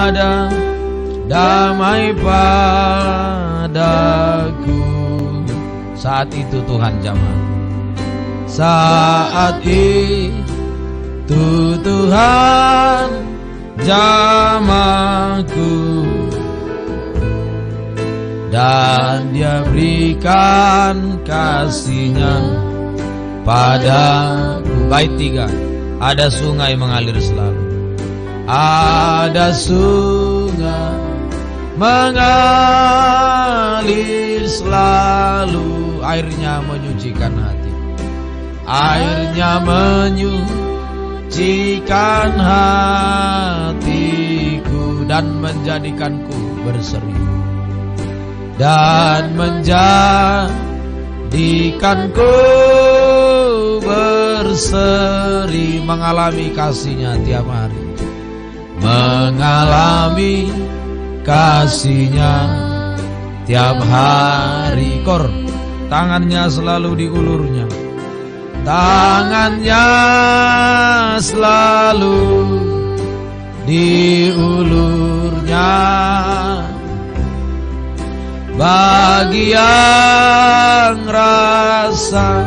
ada damai padaku. Saat itu Tuhan jamah. Saat itu Tuhan jamahku, dan Dia berikan kasih-Nya padaku. Bait 3. Ada sungai mengalir selalu. Ada sungai mengalir selalu. Airnya menyucikan hati. Airnya menyucikan hatiku dan menjadikanku berseri. Dan menjadikanku berseri. Mengalami kasih-Nya tiap hari. Mengalami kasih-Nya tiap hari. Kor, tangannya selalu diulurnya. Tangannya selalu diulurnya. Bagi yang rasa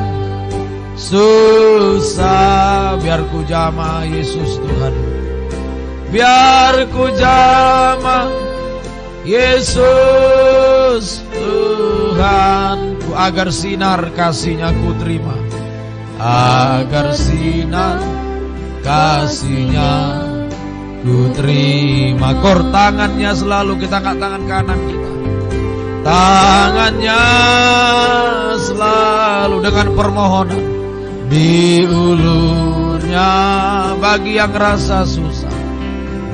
susah, biar ku jamah Yesus Tuhan. Biar ku jamah Yesus Tuhanku, agar sinar kasih-Nya ku terima. Agar sinar kasih-Nya ku terima. Kor, tangannya selalu, kita angkat tangan kanan kita. Tangannya selalu dengan permohonan diulurnya. Bagi yang rasa susah,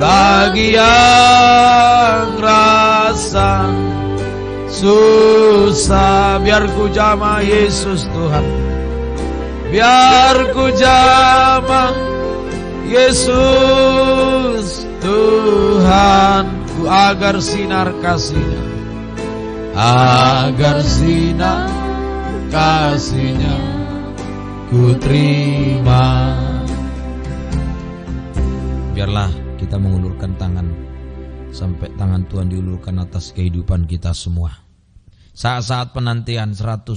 bagi yang rasa susah, biar ku jamah Yesus Tuhan. Biar ku jamah Yesus Tuhanku, agar sinar kasih-Nya, agar sinar kasih-Nya ku terima. Biarlah kita mengulurkan tangan sampai tangan Tuhan diulurkan atas kehidupan kita semua. Saat-saat penantian 110,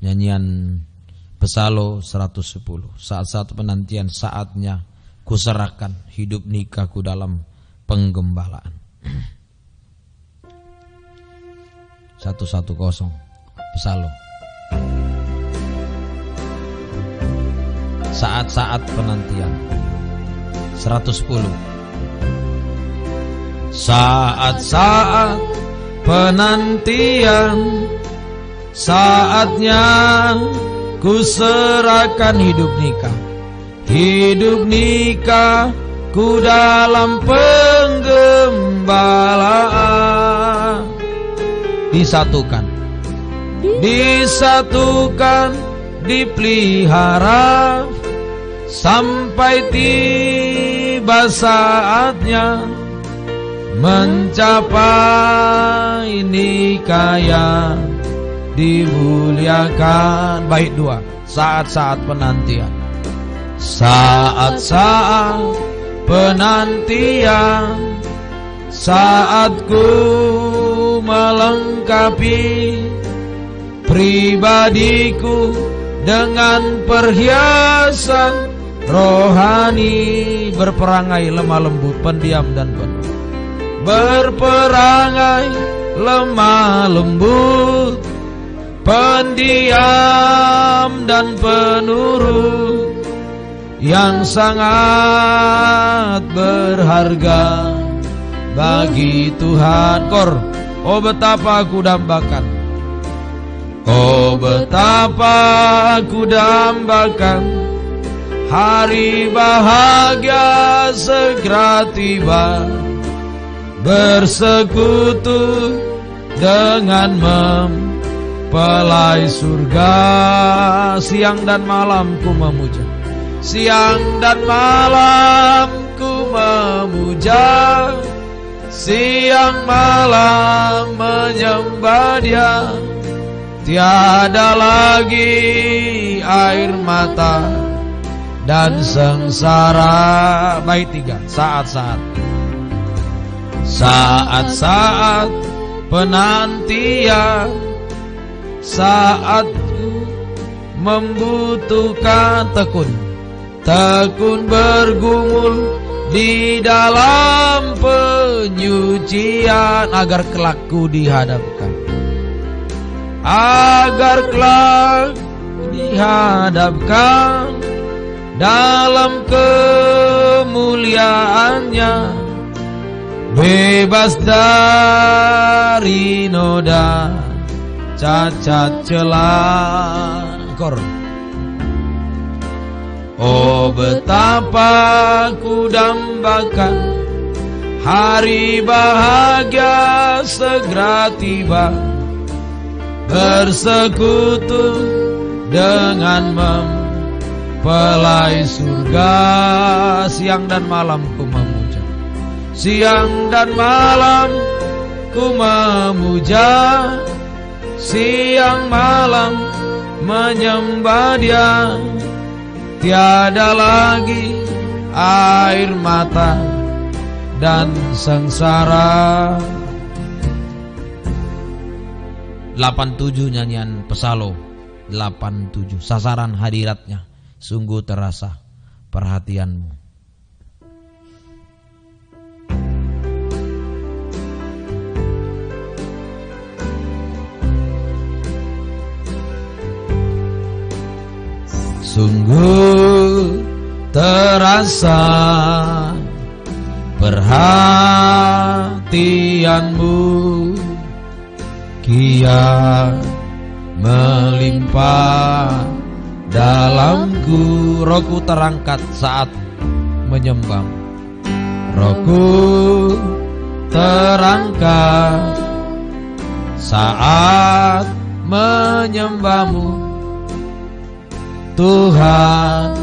nyanyian Pesalo 110. Saat-saat penantian, saatnya kuserahkan hidup nikahku dalam penggembalaan. 110 Pesalo. Saat-saat penantian 110. Saat-saat penantian, saatnya ku serahkan hidup nikah. Hidup nikahku dalam penggembalaan. Disatukan, disatukan, dipelihara sampai tiba saatnya mencapai nikah yang dimuliakan. Bait 2. Saat-saat penantian. Saat-saat penantian, saatku melengkapi pribadiku dengan perhiasan rohani. Berperangai lemah lembut, pendiam dan penuh. Berperangai lemah lembut, pendiam dan penurut, yang sangat berharga bagi Tuhan. Kor, oh betapa aku dambakan, oh betapa aku dambakan, hari bahagia segera tiba, bersekutu dengan mempelai surga. Siang dan malam ku memuja, siang dan malam ku memuja, siang malam menyembah Dia. Tiada lagi air mata dan sengsara. Bait 3. Saat-saat saat-saat penantian, saat membutuhkan tekun bergumul di dalam penyucian, agar kelak ku dihadapkan, agar kelak dihadapkan dalam kemuliaannya, bebas dari noda cacat celah. Oh, betapa ku dambakan hari bahagia segera tiba, bersekutu dengan mempelai surga. Siang dan malam ku memuja, siang dan malam ku memuja, siang malam menyembah Dia. Tiada lagi air mata dan sengsara. 87 nyanyian Pesalo 87, sasaran hadiratnya sungguh terasa perhatianmu. Sungguh terasa perhatianmu, kian melimpah dalamku. Rohku terangkat saat menyembah, rohku terangkat saat menyembahmu. Tuhan,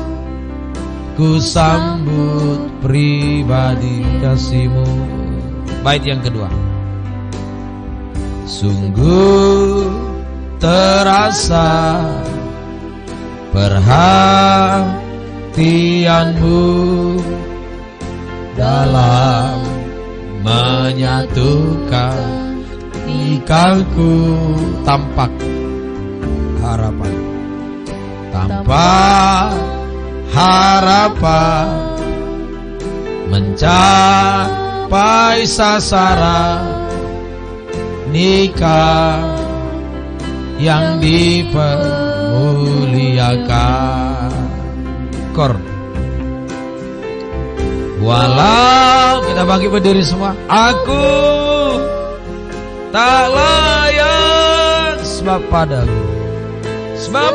ku sambut pribadi kasih-Mu. Bait yang kedua. Sungguh terasa perhatianmu dalam menyatukan ikanku. Tampak harapan, tanpa harapan mencapai sasaran nikah yang dipermuliakan. Walau kita bagi berdiri semua, aku tak layak sebab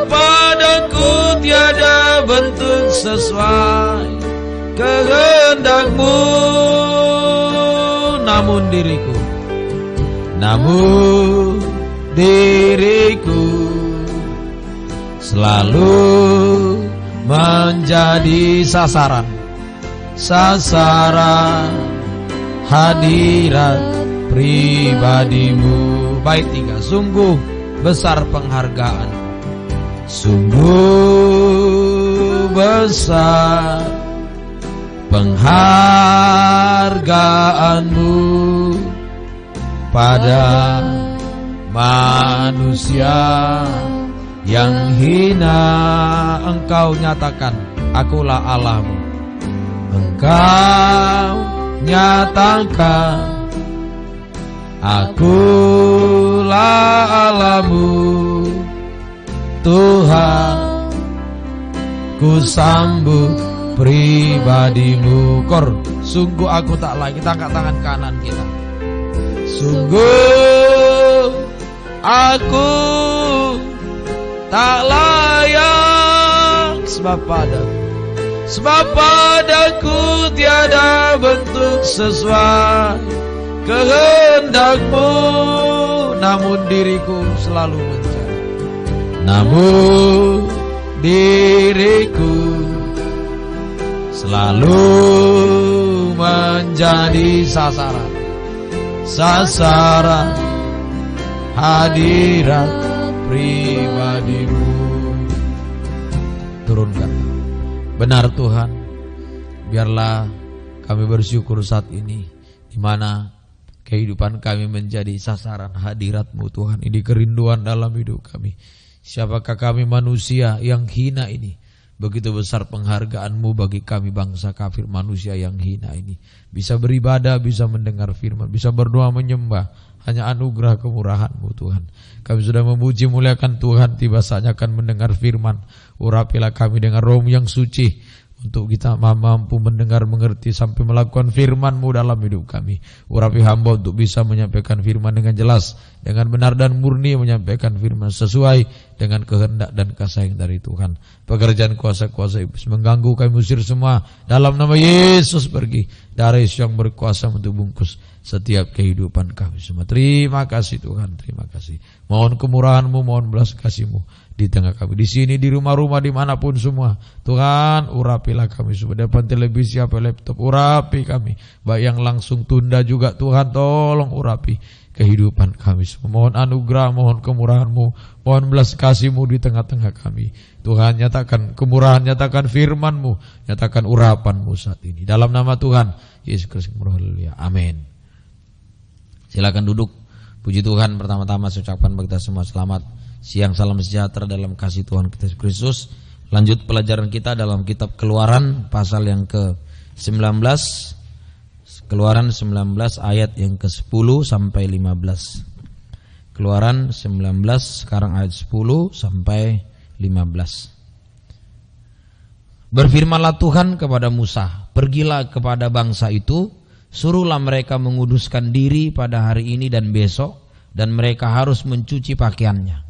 padaku tiada bentuk sesuai kehendak-Mu. Namun diriku selalu menjadi sasaran hadirat pribadi-Mu. Bait 3. Sungguh besar penghargaan, sungguh besar penghargaan-Mu pada manusia yang hina. Engkau nyatakan, akulah Allah-Mu. Engkau nyatakan, akulah Allah-Mu. Tuhan, ku sambut pribadi-Mu. Sungguh aku tak layak. Kita angkat tangan kanan kita. Sungguh aku tak layak sebab padaku tiada bentuk sesuai kehendak-Mu. Namun diriku selalu mencari, namun diriku selalu menjadi sasaran hadirat pribadi-Mu. Turunkan. Benar Tuhan, biarlah kami bersyukur saat ini, di mana kehidupan kami menjadi sasaran hadirat-Mu Tuhan. Ini kerinduan dalam hidup kami. Siapakah kami manusia yang hina ini? Begitu besar penghargaan-Mu bagi kami bangsa kafir manusia yang hina ini. Bisa beribadah, bisa mendengar firman, bisa berdoa menyembah. Hanya anugerah kemurahan-Mu Tuhan. Kami sudah memuji muliakan Tuhan, tiba saatnya akan mendengar firman. Urapilah kami dengan roh yang suci, untuk kita mampu mendengar, mengerti sampai melakukan firman-Mu dalam hidup kami. Urapi hamba untuk bisa menyampaikan firman dengan jelas, dengan benar dan murni, menyampaikan firman sesuai dengan kehendak dan kasih dari Tuhan. Pekerjaan kuasa-kuasa iblis mengganggu kami, usir semua dalam nama Yesus. Pergi darah Yesus yang berkuasa untuk bungkus setiap kehidupan kami semua. Terima kasih Tuhan, terima kasih. Mohon kemurahan-Mu, mohon belas kasih-Mu di tengah kami, di sini, di rumah-rumah, dimanapun semua. Tuhan, urapilah kami semua. Depan televisi apa laptop, urapi kami. Baik yang langsung tunda juga, Tuhan tolong urapi kehidupan kami semua. Mohon anugerah, mohon kemurahan-Mu, mohon belas kasih-Mu di tengah-tengah kami. Tuhan, nyatakan kemurahan, nyatakan firman-Mu, nyatakan urapan-Mu saat ini. Dalam nama Tuhan Yesus Kristus, haleluya, amin. Silakan duduk. Puji Tuhan, pertama-tama saya ucapkan bagi kita semua selamat siang, salam sejahtera dalam kasih Tuhan kita Yesus Kristus. Lanjut pelajaran kita dalam kitab Keluaran pasal yang ke-19. Keluaran 19 ayat yang ke-10 sampai 15. Keluaran 19 sekarang ayat 10 sampai 15. Berfirmanlah Tuhan kepada Musa, pergilah kepada bangsa itu, suruhlah mereka menguduskan diri pada hari ini dan besok, dan mereka harus mencuci pakaiannya.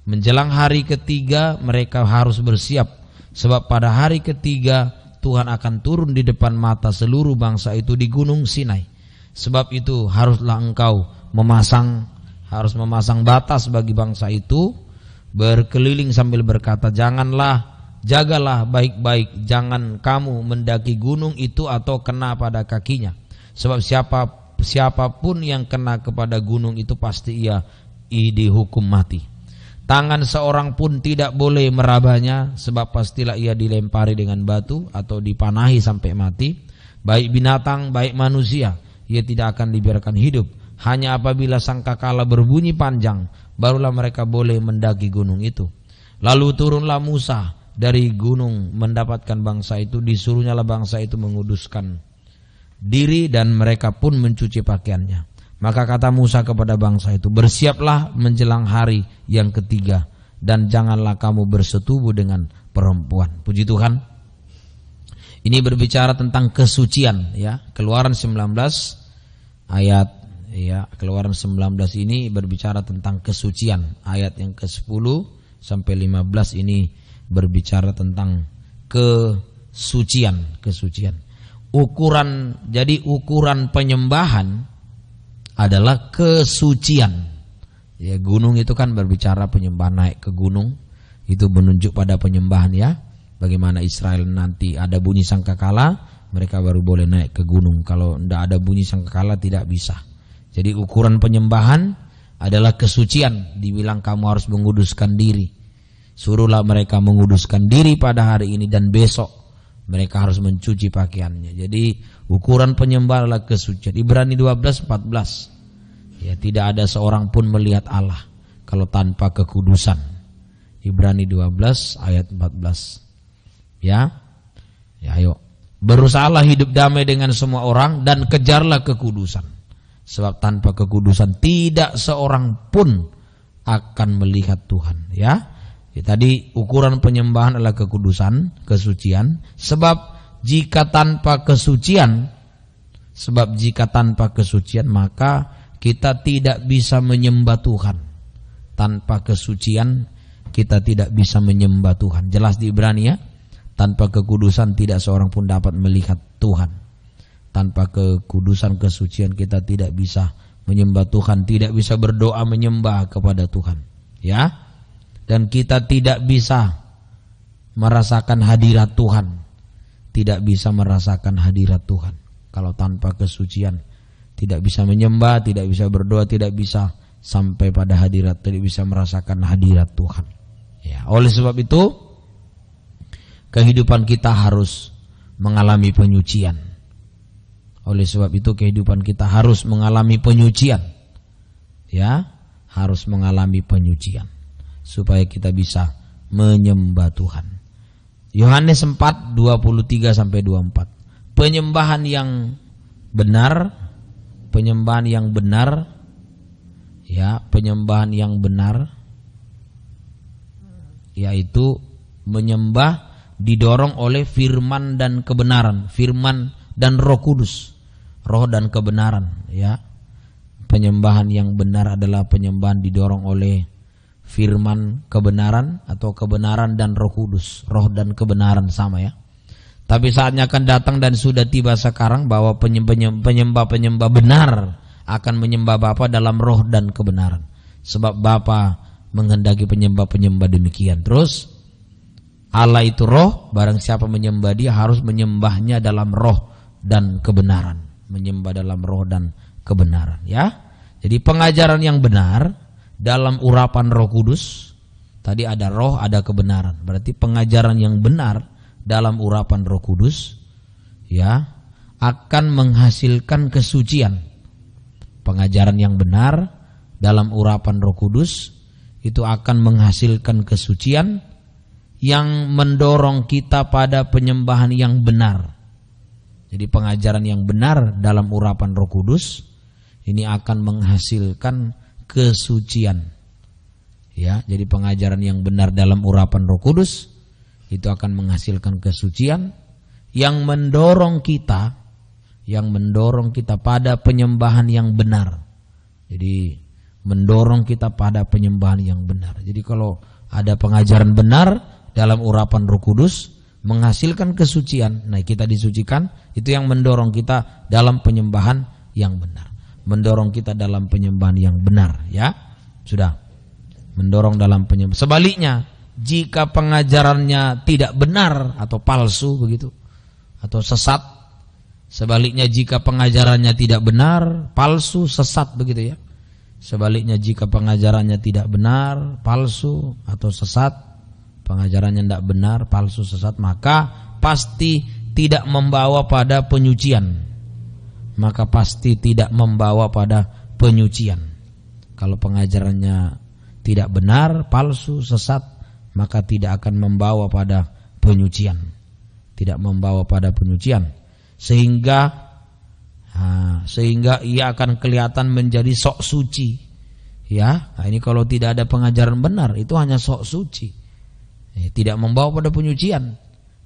Menjelang hari ketiga mereka harus bersiap, sebab pada hari ketiga Tuhan akan turun di depan mata seluruh bangsa itu di gunung Sinai. Sebab itu haruslah engkau harus memasang batas bagi bangsa itu, berkeliling sambil berkata, jagalah baik-baik, jangan kamu mendaki gunung itu atau kena pada kakinya. Sebab siapapun yang kena kepada gunung itu pasti ia dihukum mati. Tangan seorang pun tidak boleh merabanya, sebab pastilah ia dilempari dengan batu atau dipanahi sampai mati. Baik binatang, baik manusia, ia tidak akan dibiarkan hidup. Hanya apabila sangkakala berbunyi panjang, barulah mereka boleh mendaki gunung itu. Lalu turunlah Musa dari gunung mendapatkan bangsa itu, disuruhnyalah bangsa itu menguduskan diri dan mereka pun mencuci pakaiannya. Maka kata Musa kepada bangsa itu, bersiaplah menjelang hari yang ketiga, dan janganlah kamu bersetubuh dengan perempuan. Puji Tuhan. Ini berbicara tentang kesucian, ya. Keluaran 19 ayat, ya, Keluaran 19 ini berbicara tentang kesucian. Ayat yang ke-10 sampai 15 ini berbicara tentang kesucian. Jadi ukuran penyembahan adalah kesucian. Ya, gunung itu kan berbicara penyembahan, naik ke gunung itu menunjuk pada penyembahan, ya. Bagaimana Israel nanti ada bunyi sangkakala, mereka baru boleh naik ke gunung. Kalau tidak ada bunyi sangkakala tidak bisa. Jadi ukuran penyembahan adalah kesucian. Dibilang kamu harus menguduskan diri. Suruhlah mereka menguduskan diri pada hari ini dan besok mereka harus mencuci pakaiannya. Jadi ukuran penyembahan adalah kesucian. Ibrani 12:14. Ya, tidak ada seorang pun melihat Allah kalau tanpa kekudusan. Ibrani 12 ayat 14. Ya. Ya, ayo. Berusahalah hidup damai dengan semua orang dan kejarlah kekudusan. Sebab tanpa kekudusan tidak seorang pun akan melihat Tuhan, ya. Tadi ukuran penyembahan adalah kekudusan, kesucian. Sebab jika tanpa kesucian maka kita tidak bisa menyembah Tuhan. Tanpa kesucian kita tidak bisa menyembah Tuhan. Jelas di Ibrani, ya. Tanpa kekudusan tidak seorang pun dapat melihat Tuhan. Tanpa kekudusan, kesucian kita tidak bisa menyembah Tuhan, tidak bisa berdoa menyembah kepada Tuhan, ya. Dan kita tidak bisa merasakan hadirat Tuhan. Tidak bisa merasakan hadirat Tuhan. Kalau tanpa kesucian tidak bisa menyembah, tidak bisa berdoa, tidak bisa sampai pada hadirat, tidak bisa merasakan hadirat Tuhan. Ya, oleh sebab itu kehidupan kita harus mengalami penyucian. Oleh sebab itu kehidupan kita harus mengalami penyucian. Ya, harus mengalami penyucian supaya kita bisa menyembah Tuhan. Yohanes 4 23 sampai 24. Penyembahan yang benar, penyembahan yang benar, ya, penyembahan yang benar yaitu menyembah didorong oleh firman dan kebenaran, firman dan Roh Kudus, roh dan kebenaran, ya. Penyembahan yang benar adalah penyembahan didorong oleh firman kebenaran atau kebenaran dan Roh Kudus, roh dan kebenaran sama ya. Tapi saatnya akan datang dan sudah tiba sekarang bahwa penyembah-penyembah benar akan menyembah Bapa dalam roh dan kebenaran. Sebab Bapa menghendaki penyembah-penyembah demikian. Terus Allah itu roh, barang siapa menyembah Dia harus menyembahnya dalam roh dan kebenaran. Menyembah dalam roh dan kebenaran, ya. Jadi pengajaran yang benar dalam urapan Roh Kudus, tadi ada roh, ada kebenaran. Berarti pengajaran yang benar dalam urapan Roh Kudus, ya, akan menghasilkan kesucian. Pengajaran yang benar dalam urapan Roh Kudus itu akan menghasilkan kesucian yang mendorong kita pada penyembahan yang benar. Jadi pengajaran yang benar dalam urapan Roh Kudus ini akan menghasilkan kesucian. Ya, jadi pengajaran yang benar dalam urapan Roh Kudus itu akan menghasilkan kesucian yang mendorong kita pada penyembahan yang benar. Jadi mendorong kita pada penyembahan yang benar. Jadi kalau ada pengajaran benar dalam urapan Roh Kudus menghasilkan kesucian, nah kita disucikan, itu yang mendorong kita dalam penyembahan yang benar. Mendorong kita dalam penyembahan yang benar, ya. Sudah. Mendorong dalam penyembahan. Sebaliknya, jika pengajarannya tidak benar atau palsu begitu atau sesat, sebaliknya jika pengajarannya tidak benar, palsu, sesat begitu ya. Sebaliknya jika pengajarannya tidak benar, palsu atau sesat, pengajarannya tidak benar, palsu, sesat, maka pasti tidak membawa pada penyucian. Maka pasti tidak membawa pada penyucian. Kalau pengajarannya tidak benar, palsu, sesat, maka tidak akan membawa pada penyucian. Tidak membawa pada penyucian. Sehingga ia akan kelihatan menjadi sok suci. Ya, nah ini kalau tidak ada pengajaran benar, itu hanya sok suci. Tidak membawa pada penyucian.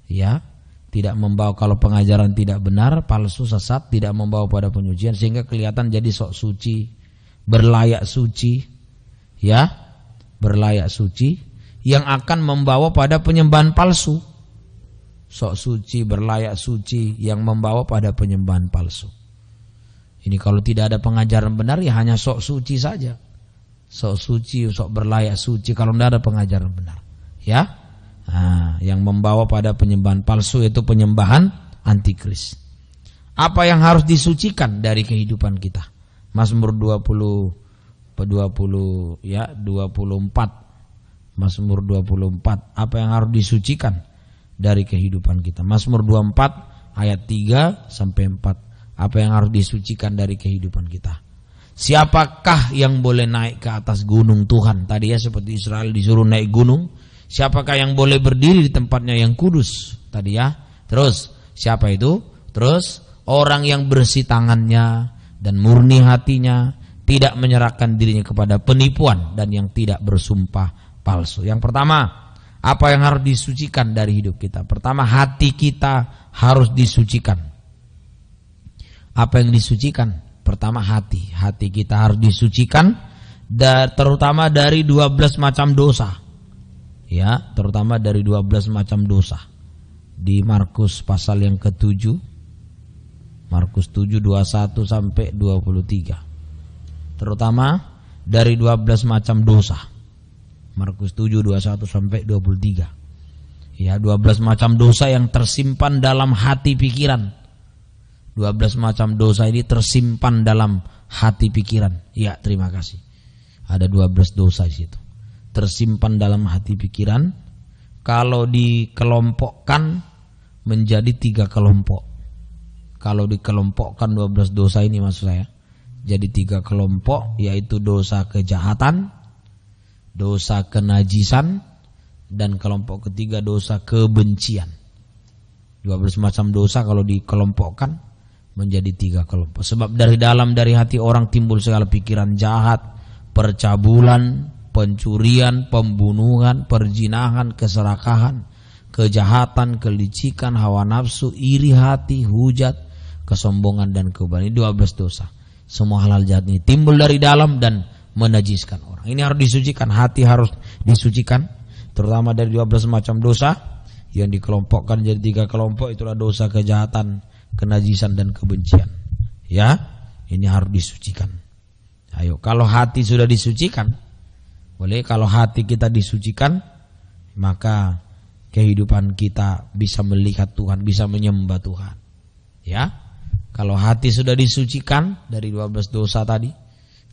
Ya. Tidak membawa, kalau pengajaran tidak benar, palsu, sesat, tidak membawa pada penyucian, sehingga kelihatan jadi sok suci, berlayak suci, ya, berlayak suci, yang akan membawa pada penyembahan palsu. Sok suci, berlayak suci, yang membawa pada penyembahan palsu. Ini kalau tidak ada pengajaran benar, ya hanya sok suci saja, sok suci, sok berlayak suci, kalau tidak ada pengajaran benar, ya. Nah, yang membawa pada penyembahan palsu itu penyembahan antikris. Apa yang harus disucikan dari kehidupan kita? Mazmur 24 Mazmur 24. Apa yang harus disucikan dari kehidupan kita? Mazmur 24 ayat 3 sampai 4. Apa yang harus disucikan dari kehidupan kita? Siapakah yang boleh naik ke atas gunung Tuhan? Tadi ya, seperti Israel disuruh naik gunung. Siapakah yang boleh berdiri di tempatnya yang kudus? Tadi ya. Terus siapa itu? Terus orang yang bersih tangannya dan murni hatinya, tidak menyerahkan dirinya kepada penipuan, dan yang tidak bersumpah palsu. Yang pertama, apa yang harus disucikan dari hidup kita? Pertama, hati kita harus disucikan. Apa yang disucikan? Pertama, hati. Hati kita harus disucikan, terutama dari 12 macam dosa. Ya, terutama dari 12 macam dosa. Di Markus pasal yang ke-7, Markus 7 21 sampai 23. Terutama dari 12 macam dosa. Markus 7 21 sampai 23. Ya, 12 macam dosa yang tersimpan dalam hati pikiran. 12 macam dosa ini tersimpan dalam hati pikiran. Ya, terima kasih. Ada 12 dosa di situ. Tersimpan dalam hati pikiran. Kalau dikelompokkan menjadi 3 kelompok. Kalau dikelompokkan 12 dosa ini maksud saya. Jadi 3 kelompok, yaitu dosa kejahatan, dosa kenajisan, dan kelompok ketiga dosa kebencian. 12 macam dosa kalau dikelompokkan menjadi 3 kelompok. Sebab dari hati orang timbul segala pikiran jahat, percabulan, pencurian, pembunuhan, perzinahan, keserakahan, kejahatan, kelicikan, hawa nafsu, iri hati, hujat, kesombongan, dan kebencian. Ini 12 dosa. Semua hal-hal jahat ini timbul dari dalam dan menajiskan orang. Ini harus disucikan, hati harus disucikan, terutama dari 12 macam dosa yang dikelompokkan jadi 3 kelompok. Itulah dosa kejahatan, kenajisan, dan kebencian. Ya, ini harus disucikan. Ayo, kalau hati sudah disucikan, boleh, kalau hati kita disucikan, maka kehidupan kita bisa melihat Tuhan, bisa menyembah Tuhan. Ya, kalau hati sudah disucikan dari 12 dosa tadi,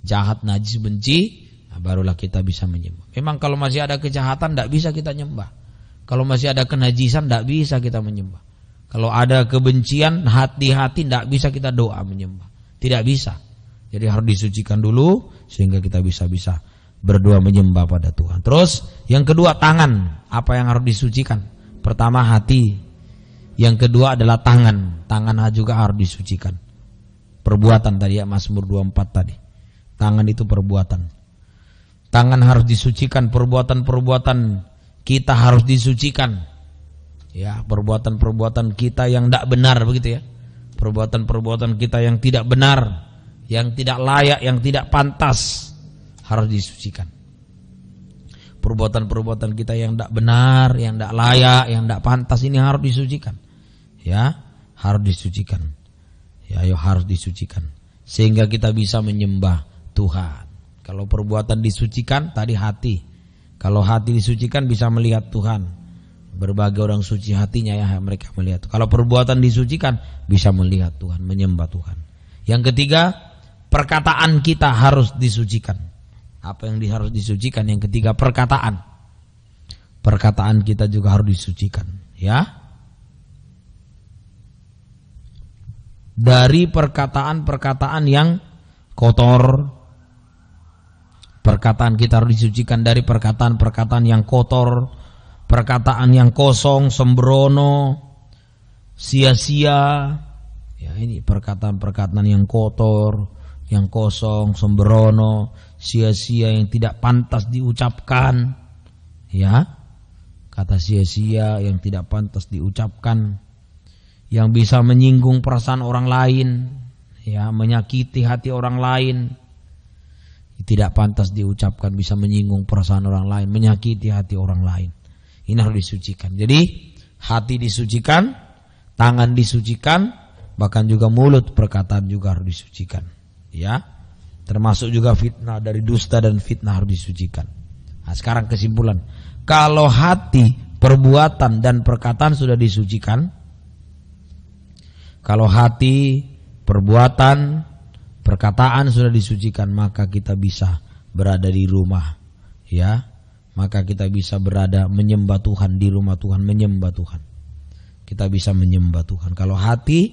jahat, najis, benci, nah barulah kita bisa menyembah. Memang kalau masih ada kejahatan tidak bisa kita nyembah. Kalau masih ada kenajisan tidak bisa kita menyembah. Kalau ada kebencian, hati-hati tidak bisa kita doa menyembah. Tidak bisa. Jadi harus disucikan dulu sehingga kita bisa berdoa menyembah pada Tuhan. Terus yang kedua, tangan. Apa yang harus disucikan? Pertama hati. Yang kedua adalah tangan. Tangan juga harus disucikan. Perbuatan tadi ya, Mazmur 24 tadi. Tangan itu perbuatan. Tangan harus disucikan, perbuatan-perbuatan kita harus disucikan. Ya, perbuatan-perbuatan kita yang tidak benar, begitu ya. Perbuatan-perbuatan kita yang tidak benar, yang tidak layak, yang tidak pantas harus disucikan. Perbuatan-perbuatan kita yang tidak benar, yang tidak layak, yang tidak pantas ini harus disucikan. Ya, harus disucikan. Ya, ayo harus disucikan sehingga kita bisa menyembah Tuhan. Kalau perbuatan disucikan tadi hati. Kalau hati disucikan bisa melihat Tuhan. Berbagai orang suci hatinya ya mereka melihat. Kalau perbuatan disucikan bisa melihat Tuhan, menyembah Tuhan. Yang ketiga, perkataan kita harus disucikan. Apa yang harus disucikan? Yang ketiga, perkataan. Perkataan kita juga harus disucikan, ya. Dari perkataan-perkataan yang kotor. Perkataan kita harus disucikan dari perkataan-perkataan yang kotor, perkataan yang kosong, sembrono, sia-sia. Ya, ini perkataan-perkataan yang kotor, yang kosong, sembrono, sia-sia, yang tidak pantas diucapkan. Ya, kata sia-sia yang tidak pantas diucapkan, yang bisa menyinggung perasaan orang lain, ya, menyakiti hati orang lain. Tidak pantas diucapkan, bisa menyinggung perasaan orang lain, menyakiti hati orang lain. Ini harus disucikan. Jadi hati disucikan, tangan disucikan, bahkan juga mulut, perkataan juga harus disucikan. Ya, termasuk juga fitnah, dari dusta dan fitnah harus disucikan. Nah, sekarang kesimpulan, kalau hati, perbuatan dan perkataan sudah disucikan, kalau hati, perbuatan, perkataan sudah disucikan, maka kita bisa berada di rumah, ya. Maka kita bisa berada menyembah Tuhan di rumah Tuhan, menyembah Tuhan. Kita bisa menyembah Tuhan. Kalau hati,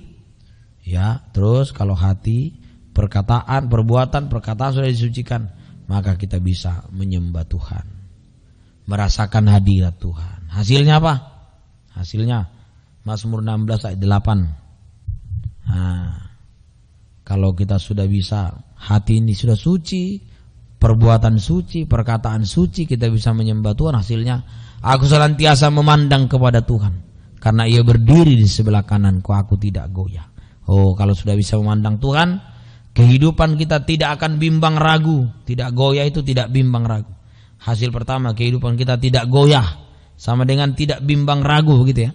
ya, terus kalau hati, perkataan, perbuatan, perkataan sudah disucikan, maka kita bisa menyembah Tuhan, merasakan hadirat Tuhan. Hasilnya apa? Hasilnya Mazmur 16 ayat 8. Nah, kalau kita sudah bisa, hati ini sudah suci, perbuatan suci, perkataan suci, kita bisa menyembah Tuhan. Hasilnya, aku senantiasa memandang kepada Tuhan, karena Ia berdiri di sebelah kananku, aku tidak goyah. Oh, kalau sudah bisa memandang Tuhan, kehidupan kita tidak akan bimbang ragu. Tidak goyah itu tidak bimbang ragu. Hasil pertama, kehidupan kita tidak goyah, sama dengan tidak bimbang ragu, begitu ya.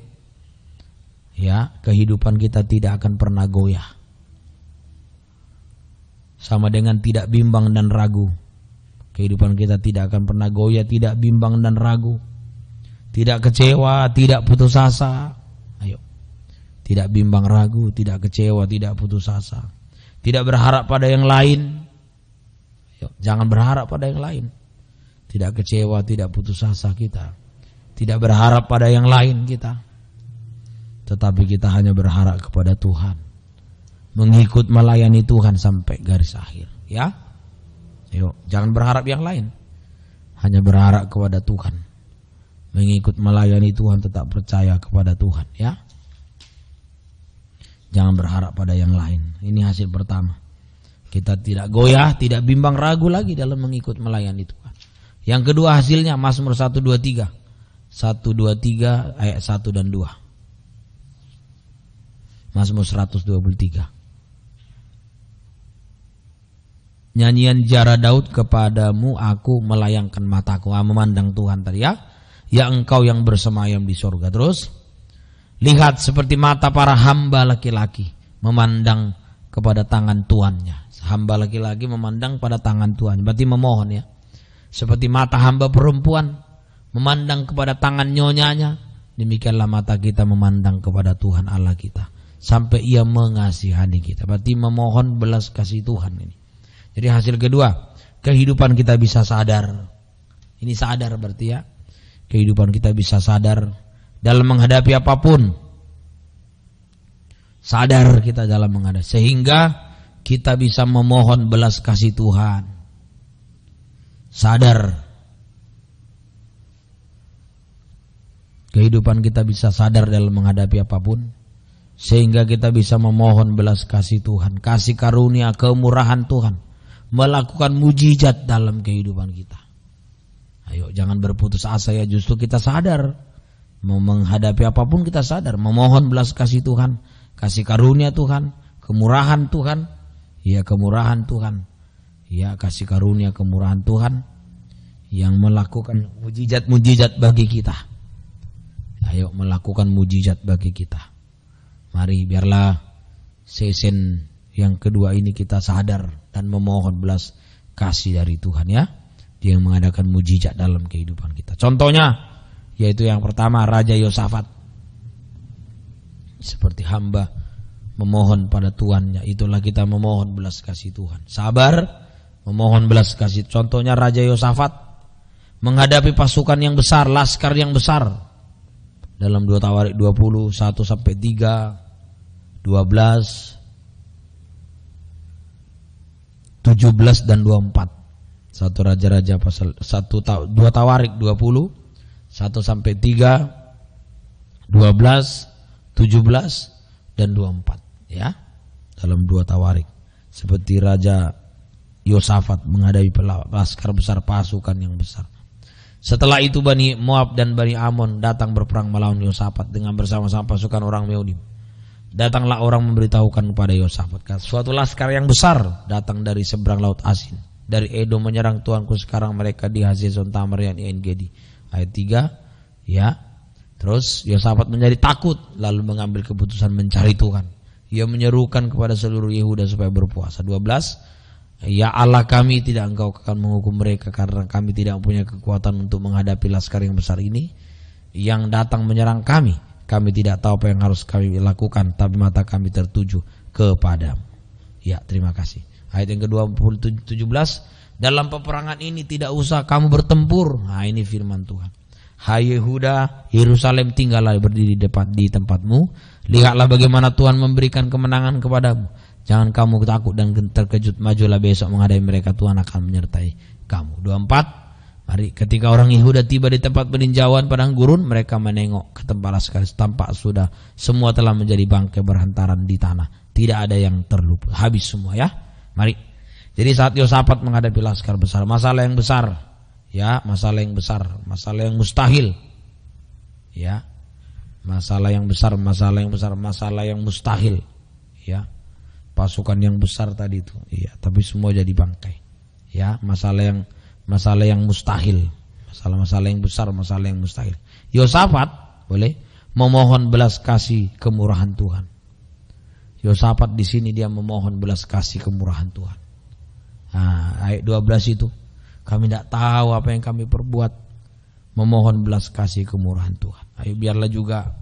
Ya, kehidupan kita tidak akan pernah goyah, sama dengan tidak bimbang dan ragu. Kehidupan kita tidak akan pernah goyah, tidak bimbang dan ragu, tidak kecewa, tidak putus asa. Ayo, tidak bimbang ragu, tidak kecewa, tidak putus asa, tidak berharap pada yang lain. Ayo, jangan berharap pada yang lain. Tidak kecewa, tidak putus asa kita, tidak berharap pada yang lain kita, tetapi kita hanya berharap kepada Tuhan. mengikut melayani Tuhan sampai garis akhir, ya. Yuk, jangan berharap yang lain. Hanya berharap kepada Tuhan. Mengikut melayani Tuhan, tetap percaya kepada Tuhan, ya. Jangan berharap pada yang lain. Ini hasil pertama. Kita tidak goyah, tidak bimbang ragu lagi dalam mengikut melayani Tuhan. Yang kedua hasilnya Mazmur 123. 123 ayat 1 dan 2. Mazmur 123. Nyanyian Jara Daud, kepadamu aku melayangkan mataku, memandang Tuhan tadi, ya. Ya engkau yang bersemayam di sorga. Terus, lihat seperti mata para hamba laki-laki memandang kepada tangan tuannya. Hamba laki-laki memandang pada tangan Tuhan, berarti memohon, ya. Seperti mata hamba perempuan memandang kepada tangan nyonyanya, demikianlah mata kita memandang kepada Tuhan Allah kita sampai Ia mengasihani kita. Berarti memohon belas kasih Tuhan ini. Jadi hasil kedua, kehidupan kita bisa sadar. Ini sadar berarti, ya. Kehidupan kita bisa sadar dalam menghadapi apapun. Sadar kita dalam menghadapi, sehingga kita bisa memohon belas kasih Tuhan. Sadar. Kehidupan kita bisa sadar dalam menghadapi apapun, sehingga kita bisa memohon belas kasih Tuhan, kasih karunia, kemurahan Tuhan, melakukan mujizat dalam kehidupan kita. Ayo, jangan berputus asa, ya. Justru kita sadar, mau menghadapi apapun kita sadar, memohon belas kasih Tuhan, kasih karunia Tuhan, kemurahan Tuhan, ya, kemurahan Tuhan, ya, kasih karunia, kemurahan Tuhan yang melakukan mujizat-mujizat bagi kita. Ayo, melakukan mujizat bagi kita. Mari, biarlah season yang kedua ini kita sadar dan memohon belas kasih dari Tuhan, ya. Dia yang mengadakan mujizat dalam kehidupan kita. Contohnya, yaitu yang pertama, Raja Yosafat. Seperti hamba memohon pada tuannya, itulah kita memohon belas kasih Tuhan. Sabar, memohon belas kasih. Contohnya Raja Yosafat menghadapi pasukan yang besar, laskar yang besar. Dalam 2 Tawarik 20, 1 sampai 3, 12, 17 dan 24. Satu Raja-Raja pasal 2 Tawarik 20, 1 sampai 3, 12, 17 dan 24, ya. Dalam 2 Tawarik, seperti Raja Yosafat menghadapi laskar besar, pasukan yang besar. Setelah itu Bani Moab dan Bani Amon datang berperang melawan Yosafat dengan bersama-sama pasukan orang Meodim. Datanglah orang memberitahukan kepada Yosafat, suatu laskar yang besar datang dari seberang laut Asin, dari Edom menyerang tuanku, sekarang mereka di Hazezon Tamar yang di En-Gedi. Ayat 3, ya. Terus Yosafat menjadi takut, lalu mengambil keputusan mencari Tuhan. Ia menyerukan kepada seluruh Yehuda supaya berpuasa. 12, ya Allah kami, tidak engkau akan menghukum mereka, karena kami tidak punya kekuatan untuk menghadapi laskar yang besar ini yang datang menyerang kami. Kami tidak tahu apa yang harus kami lakukan, tapi mata kami tertuju kepadamu. Ya, terima kasih. Ayat yang kedua 17, dalam peperangan ini tidak usah kamu bertempur. Nah, ini firman Tuhan. Hai Yehuda, Yerusalem, tinggallah berdiri di tempatmu. Lihatlah bagaimana Tuhan memberikan kemenangan kepadamu. Jangan kamu takut dan terkejut, majulah besok menghadapi mereka, Tuhan akan menyertai kamu. 24, mari, ketika orang Yehuda tiba di tempat peninjauan padang gurun, mereka menengok ke tempat laskar, tampak sudah semua telah menjadi bangkai berhantaran di tanah. Tidak ada yang terlupa, habis semua, ya. Mari. Jadi saat Yosafat menghadapi laskar besar, masalah yang besar, ya, masalah yang besar, masalah yang mustahil, ya, masalah yang besar, masalah yang besar, masalah yang mustahil, ya, pasukan yang besar tadi itu, ya, tapi semua jadi bangkai, ya, masalah yang mustahil, masalah yang besar, masalah yang mustahil. Yosafat boleh memohon belas kasih kemurahan Tuhan. Yosafat di sini dia memohon belas kasih kemurahan Tuhan. Nah, ayat 12 itu, kami tidak tahu apa yang kami perbuat, memohon belas kasih kemurahan Tuhan. Ayo, biarlah juga,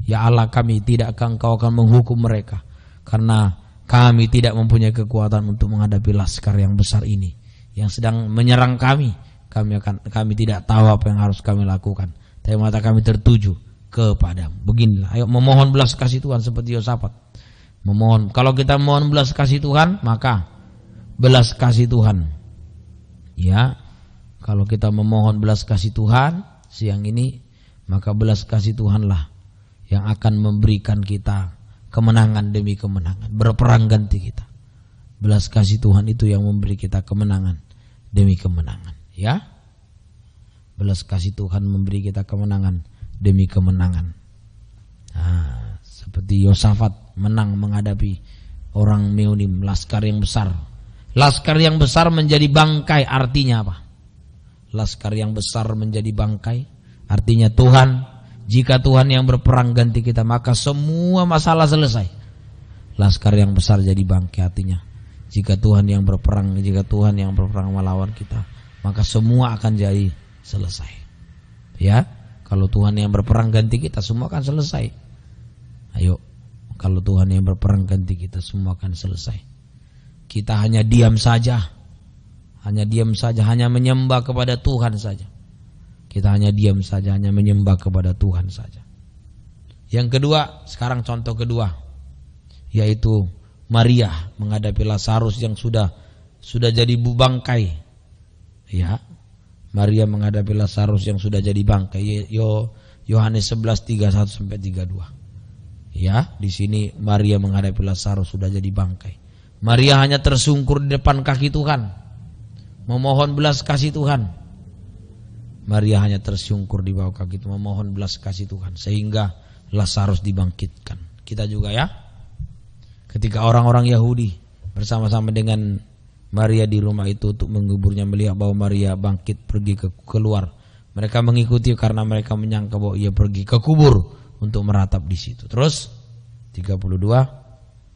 ya Allah kami, tidak engkau akan menghukum mereka, karena kami tidak mempunyai kekuatan untuk menghadapi laskar yang besar ini yang sedang menyerang kami. Kami tidak tahu apa yang harus kami lakukan, tapi mata kami tertuju kepadamu. Beginilah, ayo memohon belas kasih Tuhan seperti Yosafat. Memohon. Kalau kita mohon belas kasih Tuhan, maka belas kasih Tuhan. Ya, kalau kita memohon belas kasih Tuhan siang ini, maka belas kasih Tuhanlah yang akan memberikan kita kemenangan demi kemenangan, berperang ganti kita. Belas kasih Tuhan itu yang memberi kita kemenangan demi kemenangan. Ya, belas kasih Tuhan memberi kita kemenangan demi kemenangan. Nah, seperti Yosafat menang menghadapi orang Meunim, laskar yang besar. Laskar yang besar menjadi bangkai, artinya apa? Laskar yang besar menjadi bangkai, artinya Tuhan, jika Tuhan yang berperang ganti kita, maka semua masalah selesai. Laskar yang besar jadi bangkai, artinya jika Tuhan yang berperang melawan kita, maka semua akan jadi selesai. Ya, kalau Tuhan yang berperang ganti kita, semua akan selesai. Ayo, kalau Tuhan yang berperang ganti kita, semua akan selesai. Kita hanya diam saja, hanya menyembah kepada Tuhan saja. Kita hanya diam saja, hanya menyembah kepada Tuhan saja. Yang kedua, sekarang contoh kedua, yaitu Maria menghadapi Lazarus yang sudah jadi bangkai. Ya, Maria menghadapi Lazarus yang sudah jadi bangkai. Yohanes 11:31-32. Ya, di sini Maria menghadapi Lazarus sudah jadi bangkai. Maria hanya tersungkur di depan kaki Tuhan, memohon belas kasih Tuhan. Maria hanya tersungkur di bawah kaki itu, memohon belas kasih Tuhan, sehingga Lazarus dibangkitkan. Kita juga ya, ketika orang-orang Yahudi bersama-sama dengan Maria di rumah itu untuk menguburnya, melihat bahwa Maria bangkit pergi keluar, mereka mengikuti karena mereka menyangka bahwa ia pergi ke kubur untuk meratap di situ. Terus 32,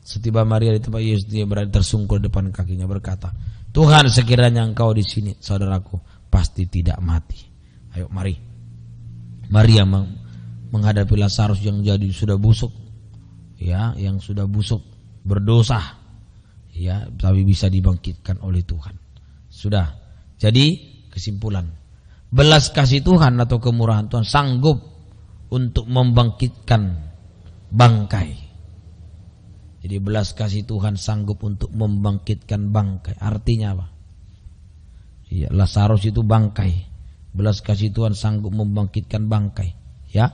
setiba Maria di tempat Yesus, dia berada tersungkur depan kakinya berkata, Tuhan, sekiranya Engkau di sini, saudaraku pasti tidak mati. Ayo mari. Maria menghadapi Lazarus yang sudah busuk, ya, yang sudah busuk, berdosa, ya, tapi bisa dibangkitkan oleh Tuhan. Sudah. Jadi kesimpulan, belas kasih Tuhan atau kemurahan Tuhan sanggup untuk membangkitkan bangkai. Jadi belas kasih Tuhan sanggup untuk membangkitkan bangkai. Artinya apa? Ya, Lazarus itu bangkai. Belas kasih Tuhan sanggup membangkitkan bangkai. Ya,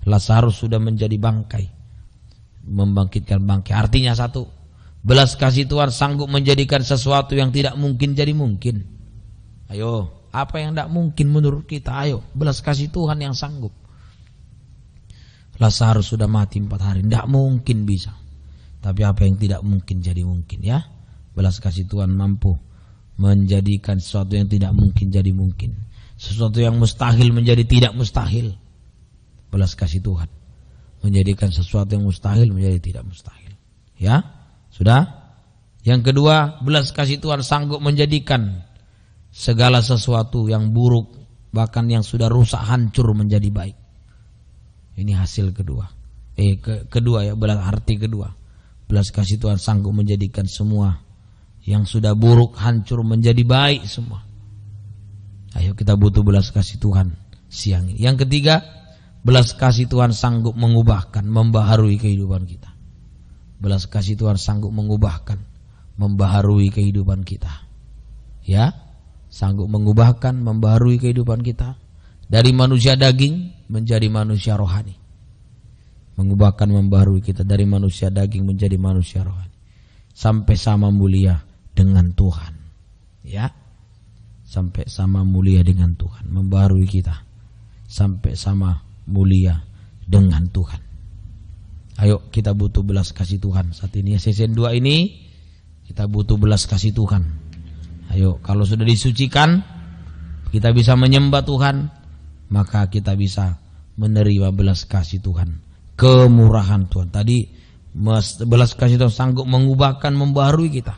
Lazarus sudah menjadi bangkai, membangkitkan bangkai. Artinya satu, belas kasih Tuhan sanggup menjadikan sesuatu yang tidak mungkin jadi mungkin. Ayo, apa yang tidak mungkin menurut kita? Ayo, belas kasih Tuhan yang sanggup. Lazarus sudah mati 4 hari, tidak mungkin bisa. Tapi apa yang tidak mungkin jadi mungkin, ya. Belas kasih Tuhan mampu menjadikan sesuatu yang tidak mungkin jadi mungkin, sesuatu yang mustahil menjadi tidak mustahil. Belas kasih Tuhan menjadikan sesuatu yang mustahil menjadi tidak mustahil. Ya, sudah. Yang kedua, belas kasih Tuhan sanggup menjadikan segala sesuatu yang buruk, bahkan yang sudah rusak, hancur menjadi baik. Ini hasil kedua. Kedua ya, arti kedua. Belas kasih Tuhan sanggup menjadikan semua yang sudah buruk hancur menjadi baik semua. Ayo, kita butuh belas kasih Tuhan siang ini. Yang ketiga, belas kasih Tuhan sanggup mengubahkan, membaharui kehidupan kita. Belas kasih Tuhan sanggup mengubahkan, membaharui kehidupan kita. Ya, sanggup mengubahkan, membaharui kehidupan kita dari manusia daging menjadi manusia rohani. Mengubahkan, membaharui kita dari manusia daging menjadi manusia rohani, sampai sama mulia dengan Tuhan. Ya, sampai sama mulia dengan Tuhan, membaharui kita sampai sama mulia dengan Tuhan. Ayo, kita butuh belas kasih Tuhan saat ini. Season 2 ini kita butuh belas kasih Tuhan. Ayo, kalau sudah disucikan, kita bisa menyembah Tuhan, maka kita bisa menerima belas kasih Tuhan, kemurahan Tuhan. Tadi belas kasih Tuhan sanggup mengubahkan, membaharui kita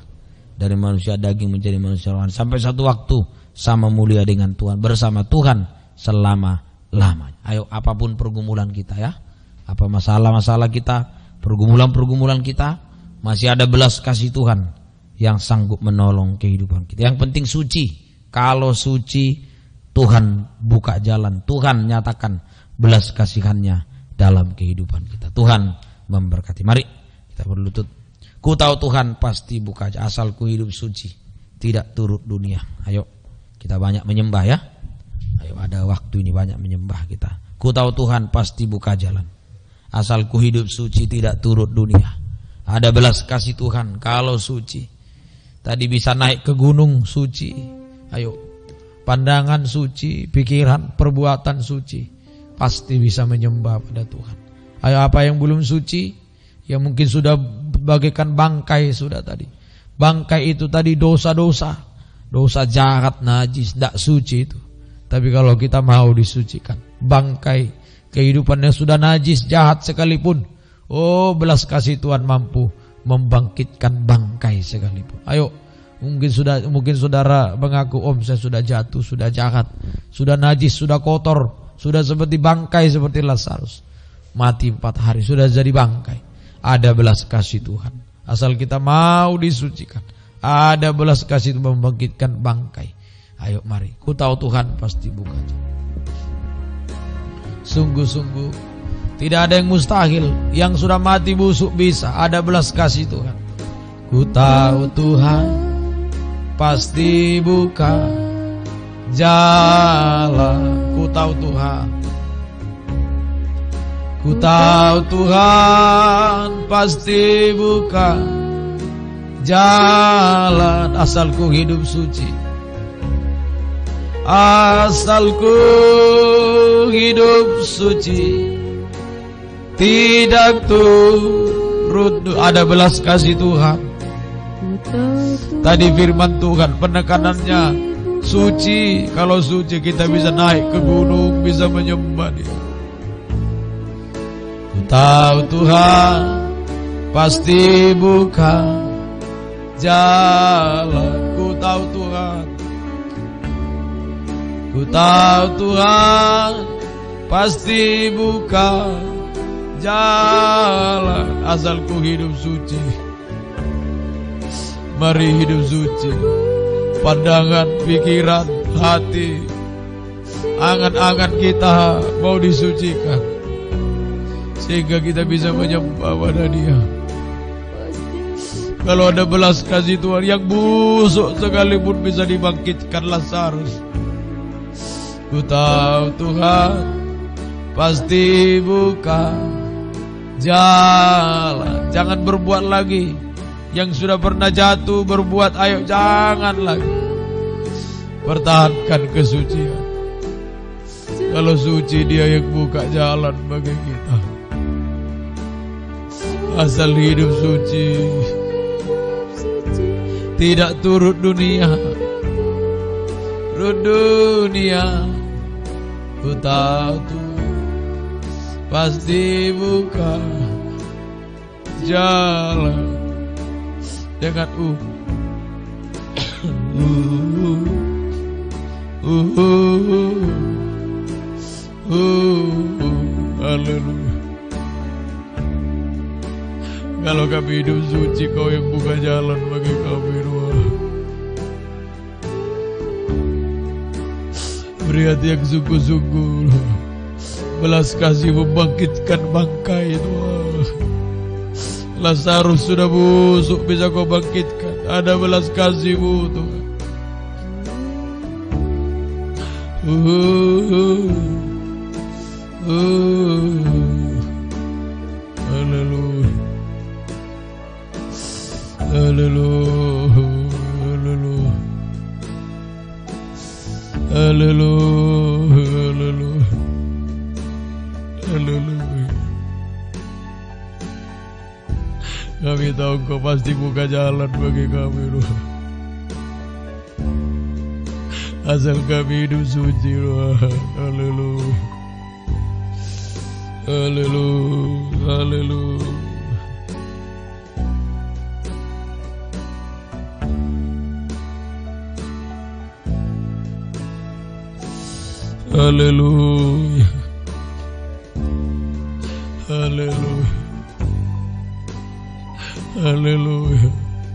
dari manusia daging menjadi manusia rohani, sampai satu waktu sama mulia dengan Tuhan, bersama Tuhan selama-lamanya. Ayo, apapun pergumulan kita, ya, apa masalah-masalah kita, pergumulan-pergumulan kita, masih ada belas kasih Tuhan yang sanggup menolong kehidupan kita. Yang penting suci. Kalau suci, Tuhan buka jalan, Tuhan nyatakan belas kasihannya dalam kehidupan kita. Tuhan memberkati. Mari kita berlutut. Ku tahu Tuhan pasti buka jalan, asal ku hidup suci, tidak turut dunia. Ayo kita banyak menyembah ya. Ayo ada waktu ini banyak menyembah kita. Ku tahu Tuhan pasti buka jalan, asal ku hidup suci, tidak turut dunia. Ada belas kasih Tuhan kalau suci. Tadi bisa naik ke gunung suci. Ayo pandangan suci, pikiran, perbuatan suci, pasti bisa menyembah pada Tuhan. Ayo apa yang belum suci, yang mungkin sudah bagaikan bangkai sudah tadi. Bangkai itu tadi dosa-dosa, dosa jahat, najis, tidak suci itu. Tapi kalau kita mau disucikan, bangkai kehidupannya sudah najis, jahat sekalipun, oh belas kasih Tuhan mampu membangkitkan bangkai sekalipun. Ayo, mungkin saudara mengaku, om saya sudah jatuh, sudah jahat, sudah najis, sudah kotor, sudah seperti bangkai seperti Lazarus. Mati 4 hari sudah jadi bangkai. Ada belas kasih Tuhan, asal kita mau disucikan. Ada belas kasih Tuhan membangkitkan bangkai. Ayo mari, ku tahu Tuhan pasti buka jalan. Sungguh-sungguh tidak ada yang mustahil. Yang sudah mati busuk bisa. Ada belas kasih Tuhan. Ku tahu Tuhan pasti buka jalan. Ku tahu Tuhan. Ku tahu Tuhan pasti buka jalan, asal ku hidup suci, asal ku hidup suci, tidak turut. Ada belas kasih Tuhan. Tadi firman Tuhan penekanannya suci. Kalau suci kita bisa naik ke gunung, bisa menyembah Dia. Ku tahu Tuhan pasti buka jalan. Ku tahu Tuhan. Ku tahu Tuhan pasti buka jalan, asal ku hidup suci. Mari hidup suci. Pandangan, pikiran, hati, angan-angan kita mau disucikan, sehingga kita bisa menyembah pada Dia. Kalau ada belas kasih Tuhan, yang busuk sekalipun bisa dibangkitkan Lazarus. Ku tahu Tuhan pasti buka jalan. Jangan berbuat lagi. Yang sudah pernah jatuh berbuat, ayo jangan lagi. Pertahankan kesucian. Kalau suci, Dia yang buka jalan bagi kita. Asal hidup suci, tidak turut dunia. Turut dunia. Ku tahu Tuhan pasti buka jalan. Dengan haleluya. Kalau kami hidup suci, Kau yang buka jalan bagi kami, Tuhan. Beri hati yang sungguh-sungguh. Belas kasih membangkitkan bangkai, Tuhan. Lazarus sudah busuk, bisa Kau bangkitkan. Ada belas kasih-Mu, Tuhan. Haleluya. Haleluya. Haleluya. Haleluya. Haleluya. Kami tahu Kau pasti buka jalan bagi kami, Tuhan. Asal kami hidup suci, Tuhan. Haleluya. Haleluya. Haleluya. Haleluya. Haleluya. Haleluya.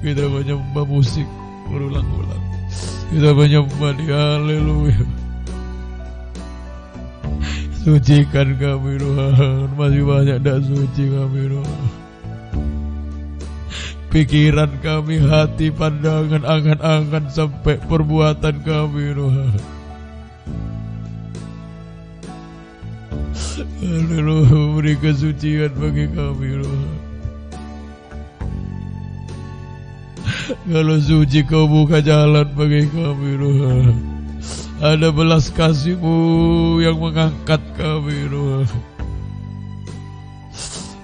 Kita menyembah musik berulang-ulang. Kita menyembah Dia. Haleluya. Sucikan kami, Tuhan. Masih banyak tak suci kami, Tuhan. pikiran kami, hati, pandangan, angan-angan, sampai perbuatan kami, Tuhan. Haleluya, beri kesucian bagi kami, Tuhan. Kalau suci kau buka jalan bagi kami, Tuhan. Ada belas kasih-Mu yang mengangkat kami, Tuhan.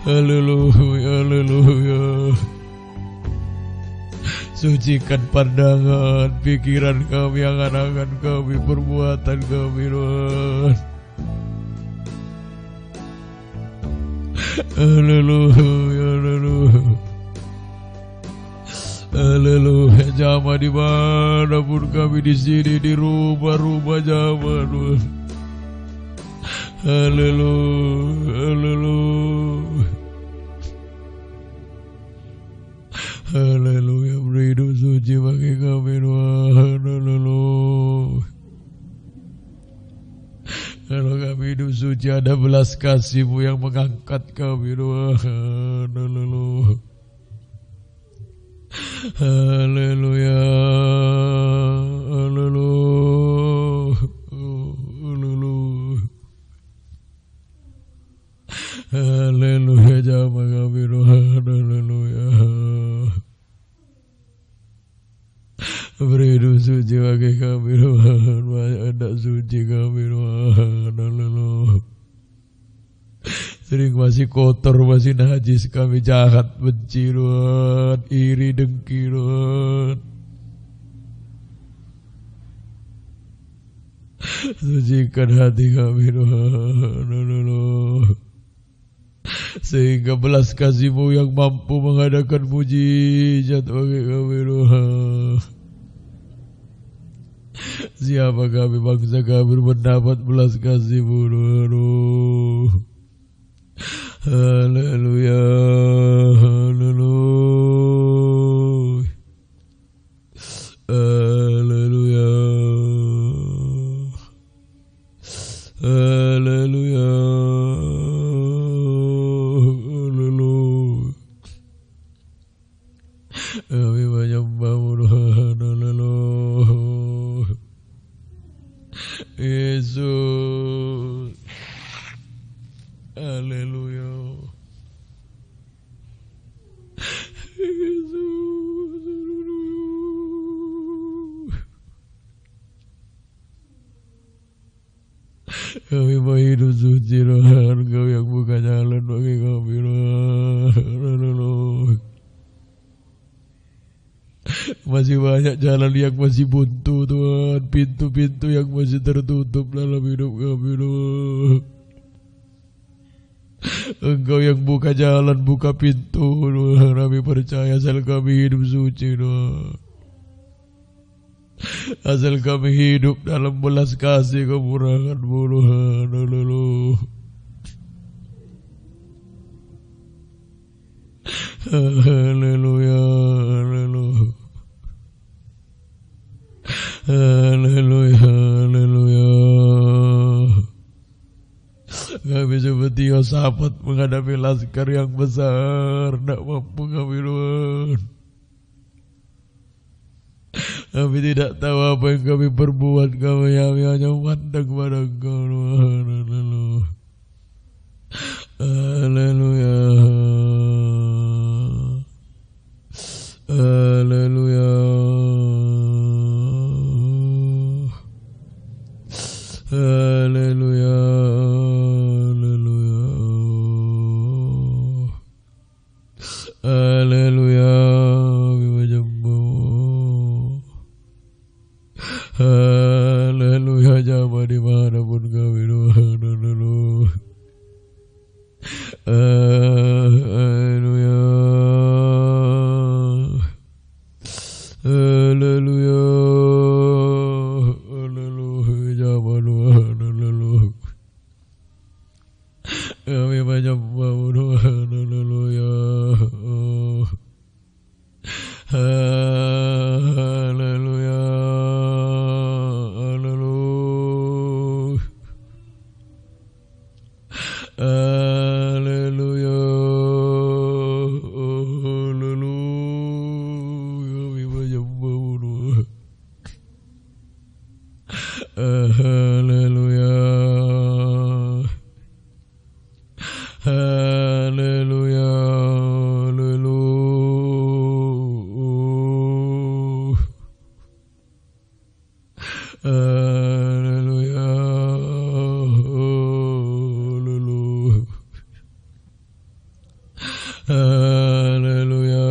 Haleluya, haleluya. Sucikan pandangan, pikiran kami, angan-angan kami, perbuatan kami, Tuhan. Haleluya, haleluya. Haleluya, jamaah dimanapun kami, di sini, di rumah-rumah jamaah, Tuhan. Haleluya, haleluya. Haleluya, beri hidup suci bagi kami, Tuhan. Haleluya. Kalau kami hidup suci, ada belas kasih-Mu yang mengangkat kami, Tuhan. Haleluya. Haleluya, haleluya, haleluya, haleluya, jamaah kami, Tuhan. Haleluya. Beri hidup suci bagi kami, Tuhan. Banyak hendak suci kami, Tuhan. Haleluya. Sering masih kotor, masih najis kami, jahat, benci, Tuhan, iri, dengki, Tuhan. Sucikan hati kami, Tuhan. Haleluya. Sehingga belas kasih-Mu yang mampu mengadakan mujizat bagi kami, Tuhan. Siapa kami, bangsa kami, mendapat belas kasih-Mu, Tuhan. Haleluya, haleluya, haleluya, haleluya, haleluya. Kami menyembah-Mu, Tuhan. Haleluya. Yesus. Haleluya. Kami mau hidup suci, Tuhan. Kau yang buka jalan bagi kami, Tuhan. Masih banyak jalan yang masih buntu, Tuhan. Pintu-pintu yang masih tertutup dalam hidup kami, Tuhan. Engkau yang buka jalan, buka pintu, Tuhan. Kami percaya asal kami hidup suci, Tuhan. Asal kami hidup dalam belas kasih kemurahan-Mu, Tuhan. Haleluya. Haleluya, haleluya. Haleluya, haleluya. Kami seperti Yosafat menghadapi laskar yang besar, tidak mampu kami, Tuhan. Kami tidak tahu apa yang kami perbuat, kami hanya memandang pada Engkau, Tuhan. Haleluya, haleluya, haleluya, haleluya, kami menyembah. Haleluya, jamaah dimanapun kami, Tuhan. Haleluya. Haleluya, haleluya, haleluya, jamaah Tuhan. Haleluya. Kami menyembah Tuhan. Haleluya. Haleluya, haleluya, haleluya, haleluya. Haleluya. Haleluya. Haleluya. Haleluya. Haleluya.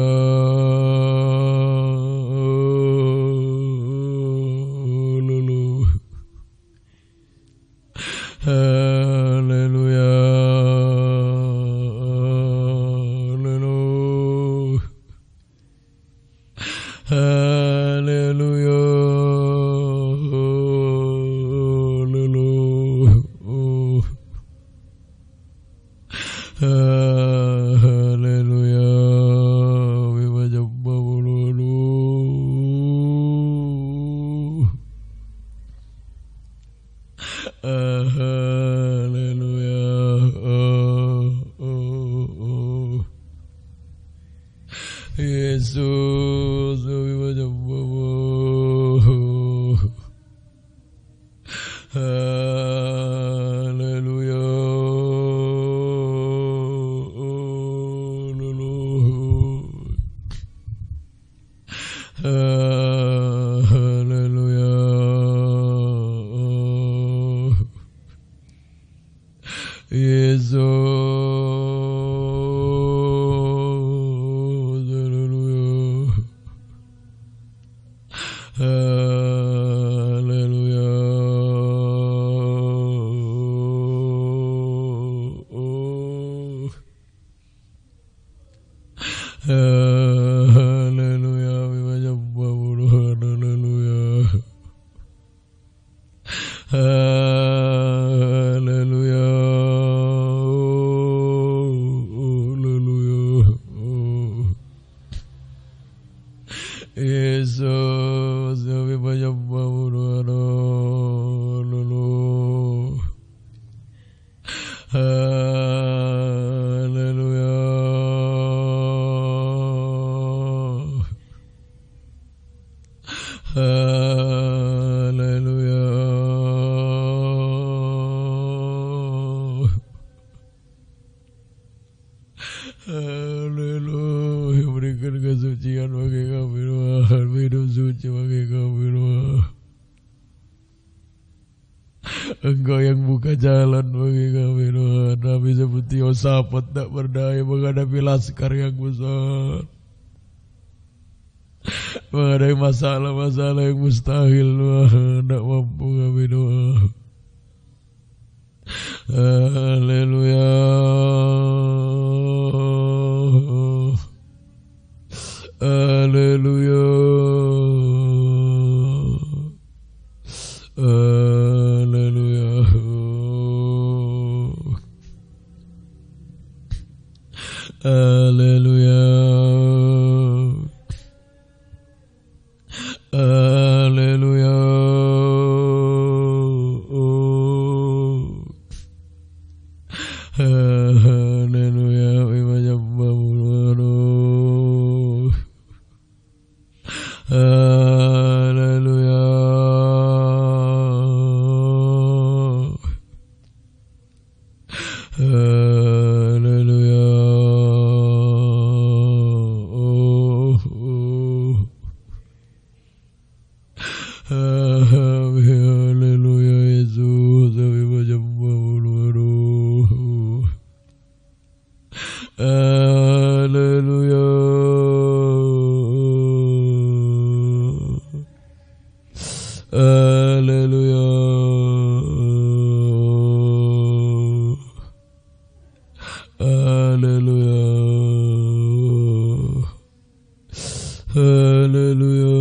Haleluya. Haleluya. Yesus, haleluya. Haleluya. Yesus. Haleluya. Haleluya. Haleluya. Yesus, kami menyembah haleluya. Haleluya. Haleluya. Berikan kesucian bagi kami Tuhan, hidup suci bagi kami Tuhan. Engkau yang buka jalan bagi kami Tuhan. Kami seperti Yosafat tak berdaya menghadapi laskar yang besar, menghadapi masalah-masalah yang mustahil Tuhan. Tak mampu kami Tuhan. Haleluya. Haleluya. Haleluya. Haleluya. Haleluya. Haleluya. Haleluya. Haleluya. Haleluya. Yesus, kami menyembahmu. Haleluya. Haleluya. Haleluya. Haleluya. Haleluya.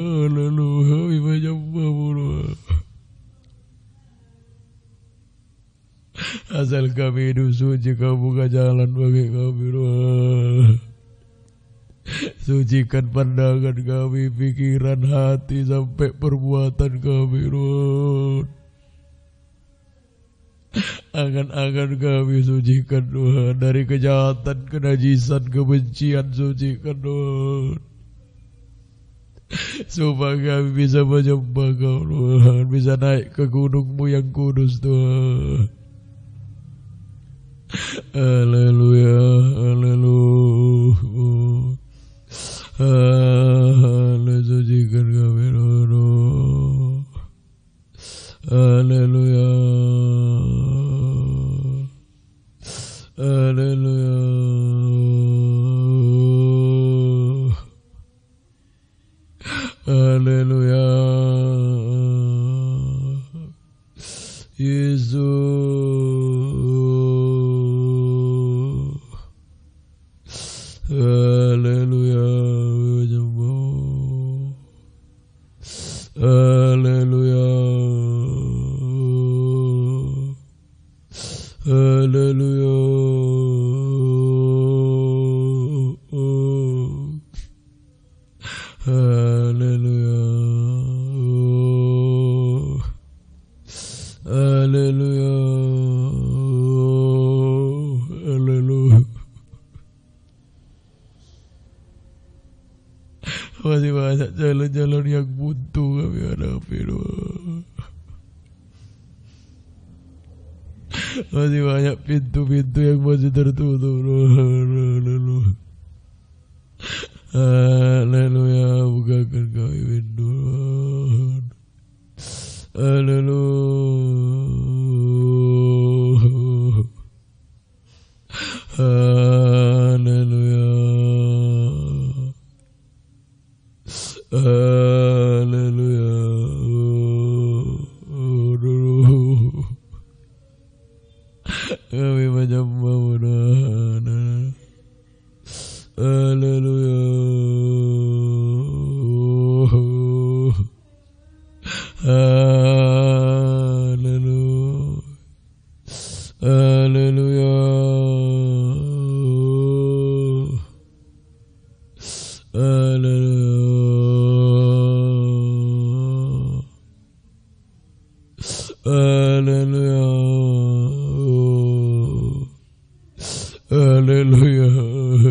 Haleluya. Asal kami hidup suci, kau buka jalan bagi kami Tuhan. Sucikan pandangan kami, pikiran, hati, sampai perbuatan kami Tuhan. Angan-angan kami sucikan Tuhan, dari kejahatan, kenajisan, kebencian sucikan Tuhan, supaya kami bisa menyembah Kau Tuhan, bisa naik ke gunung-Mu yang kudus Tuhan. Haleluya, haleluya. Haleluya, sucikan kami Tuhan. Haleluya. Haleluya. Haleluya. Yesus. Haleluya. Haleluya. Haleluya. Haleluya. Haleluya. Haleluya. Masih banyak jalan-jalan yang buntu kami hadapi Tuhan. Masih banyak pintu-pintu yang masih tertutup Tuhan. Haleluya, bukakan kami pintu Tuhan. Haleluya. Haleluya. Haleluya. Kami menyembah-Mu Tuhan. Haleluya. Haleluya. Haleluya. Haleluya. Haleluya.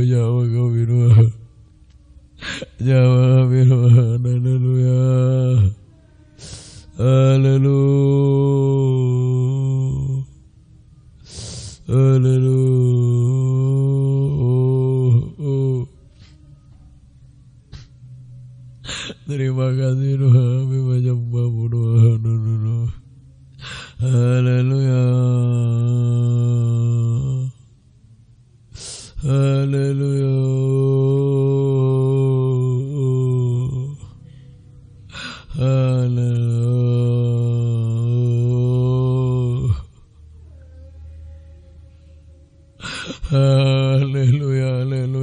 Jawab kami Tuhan. Jawab kami Tuhan. Haleluya. Haleluya. Haleluya. Terima kasih Tuhan, kami menyembah-Mu Tuhan. Haleluya. Haleluya. Haleluya. Haleluya.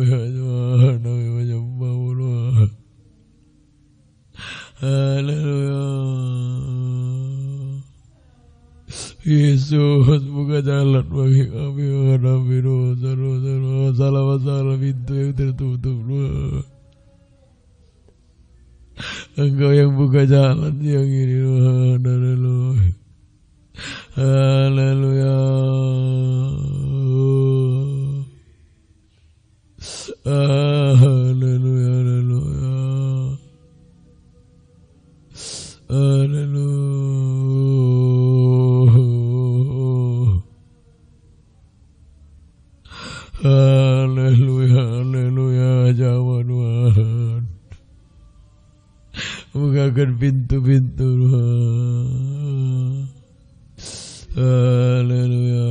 Tuhan, kami menyembah-Mu Tuhan. Haleluya. Yesus, buka jalan bagi kami menghadapi dosa-dosa, masalah-masalah pintu yang tertutup Tuhan. Engkau yang buka jalan yang ini Tuhan. Haleluya. Haleluya. Haleluya. Haleluya. Haleluya. Haleluya. Haleluya. Jawab Tuhan. Bukakan pintu-pintu Tuhan. Haleluya.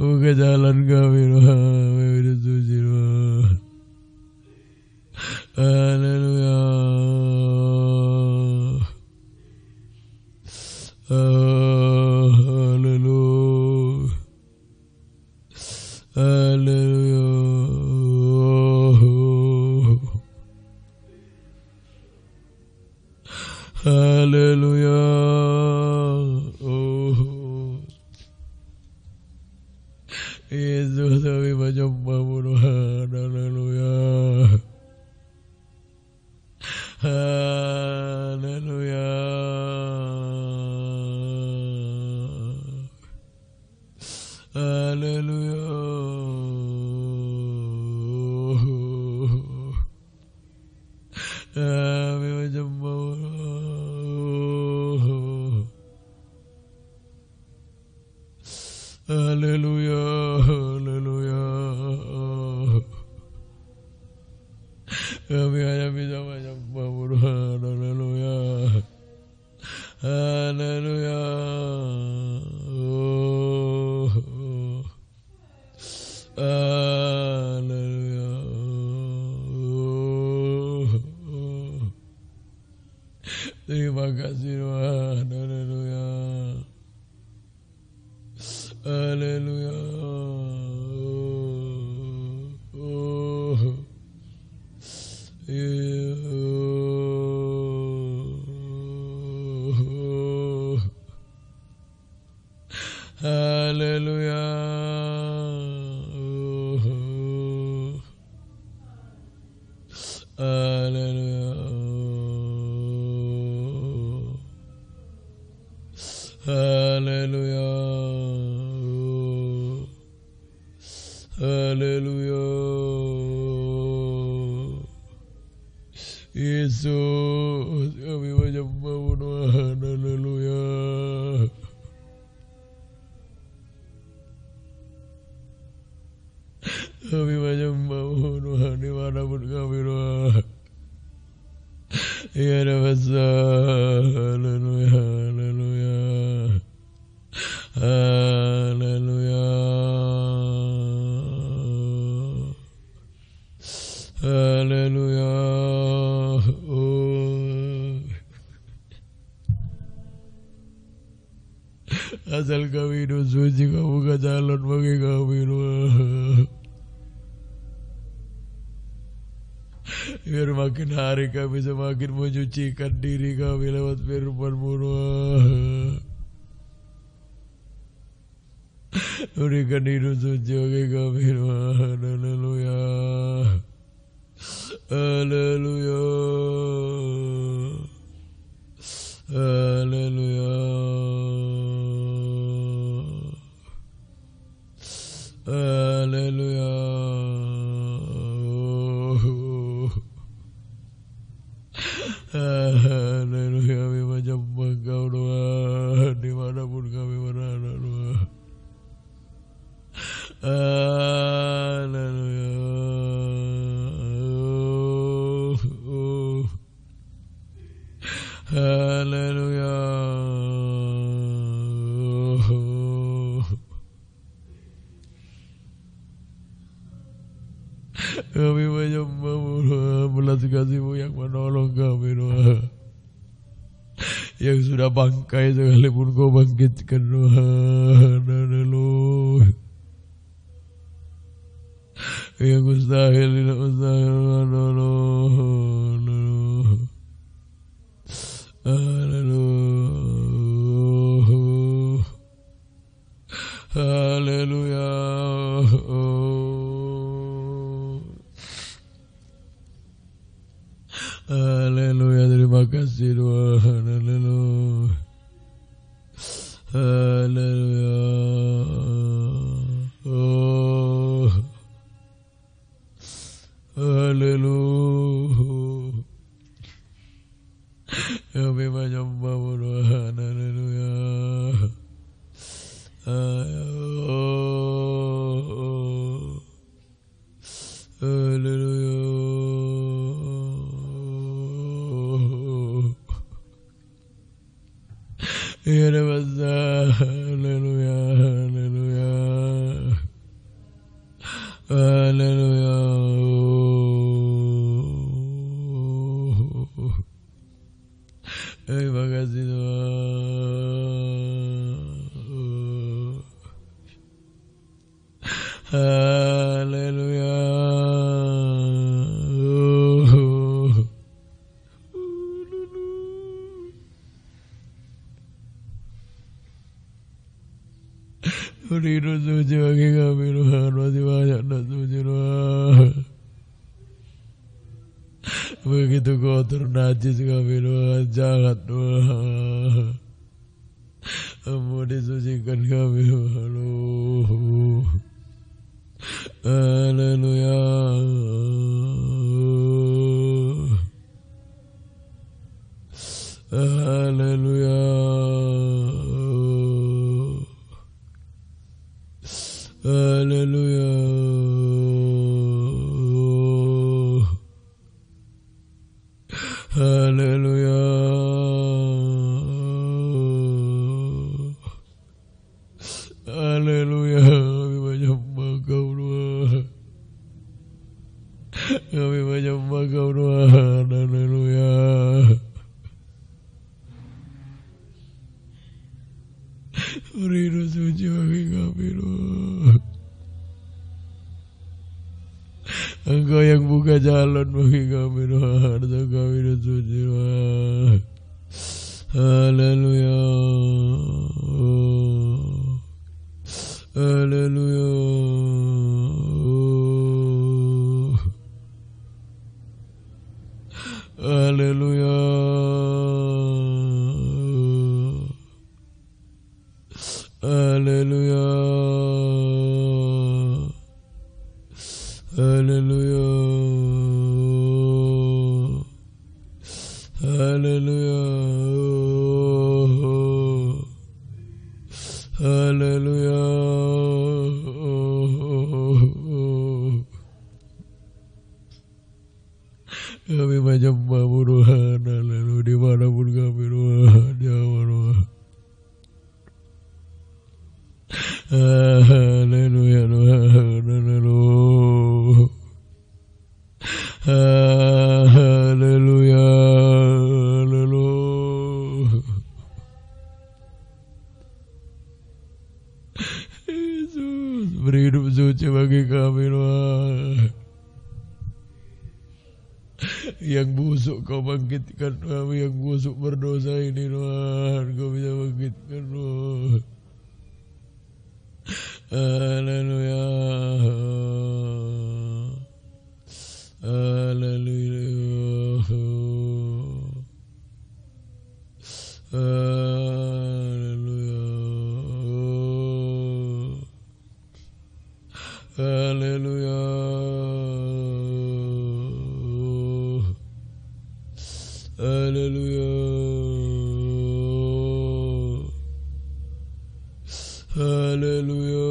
Buka jalan kami Tuhan, suci Tuhan. Haleluya. Haleluya. Haleluya. Haleluya. Yesus kami menyembah Tuhan. Haleluya. Haleluya. Haleluya. Kami menyembah. Haleluya. Haleluya. Kami hanya bisa menyembah Tuhan. Haleluya. Haleluya. Haleluya. Terima kasih Tuhan. Haleluya. Haleluya. Haleluya. Haleluya. Haleluya. Haleluya. Yesus, kami menyembah Tuhan. Haleluya. Kami menyembah Tuhan dimanapun kami Tuhan. Ya Rabbah. Haleluya. Haleluya. Haleluya. Haleluya. Asal kami hidup suci, kamu buka jalan bagi kami Tuhan. Biar makin hari kami semakin menyucikan diri kami lewat firman-Mu Tuhan. Berikan hidup suci bagi kami Tuhan. Haleluya. Haleluya. Haleluya. Haleluya. Haleluya. Kami menyembah Engkau Tuhan dimanapun kami berada Tuhan. Haleluya. Haleluya. Kami menyembah-Mu Tuhan, belas kasih-Mu yang menolong kami Tuhan. Yang sudah bangkai sekalipun Kau bangkitkan Tuhan. Haleluya. Yang mustahil tidak mustahil. Haleluya. Haleluya. Haleluya. Terima kasih Tuhan. Haleluya. Haleluya. Haleluya. Kami menyembah-Mu Tuhan. Haleluya. Haleluya. Ya Rabbah. Haleluya. Haleluya. Haleluya. Terima kasih Tuhan. Haleluya. Beri suci bagi kami Tuhan, masih banyak dan suci Tuhan. Begitu kotor najis kami Tuhan, jahat Tuhan. Ampun disucikan kami Tuhan. Haleluya. Haleluya. Haleluya. Haleluya. Haleluya. Kami menyembah Kau Tuhan. Kami menyembah Kau Tuhan. Haleluya. Beri suci bagi kami Tuhan. Engkau yang buka jalan bagi kami Tuhan. Untuk kami suci Tuhan. Haleluya. Haleluya. Haleluya. Haleluya. Haleluya. Haleluya. Haleluya. Kami menyembah-Mu Tuhan. Haleluya. Dimanapun kami Tuhan. Jawab Tuhan. Haleluya Tuhan. Haleluya. Haleluya. Haleluya. Yesus, beri hidup suci bagi kami Tuhan. Yang busuk Kau bangkitkan kami, yang busuk berdosa ini Tuhan, Kau bisa bangkitkan Tuhan. Haleluya. Haleluya. Haleluya. Haleluya. Haleluya. Haleluya.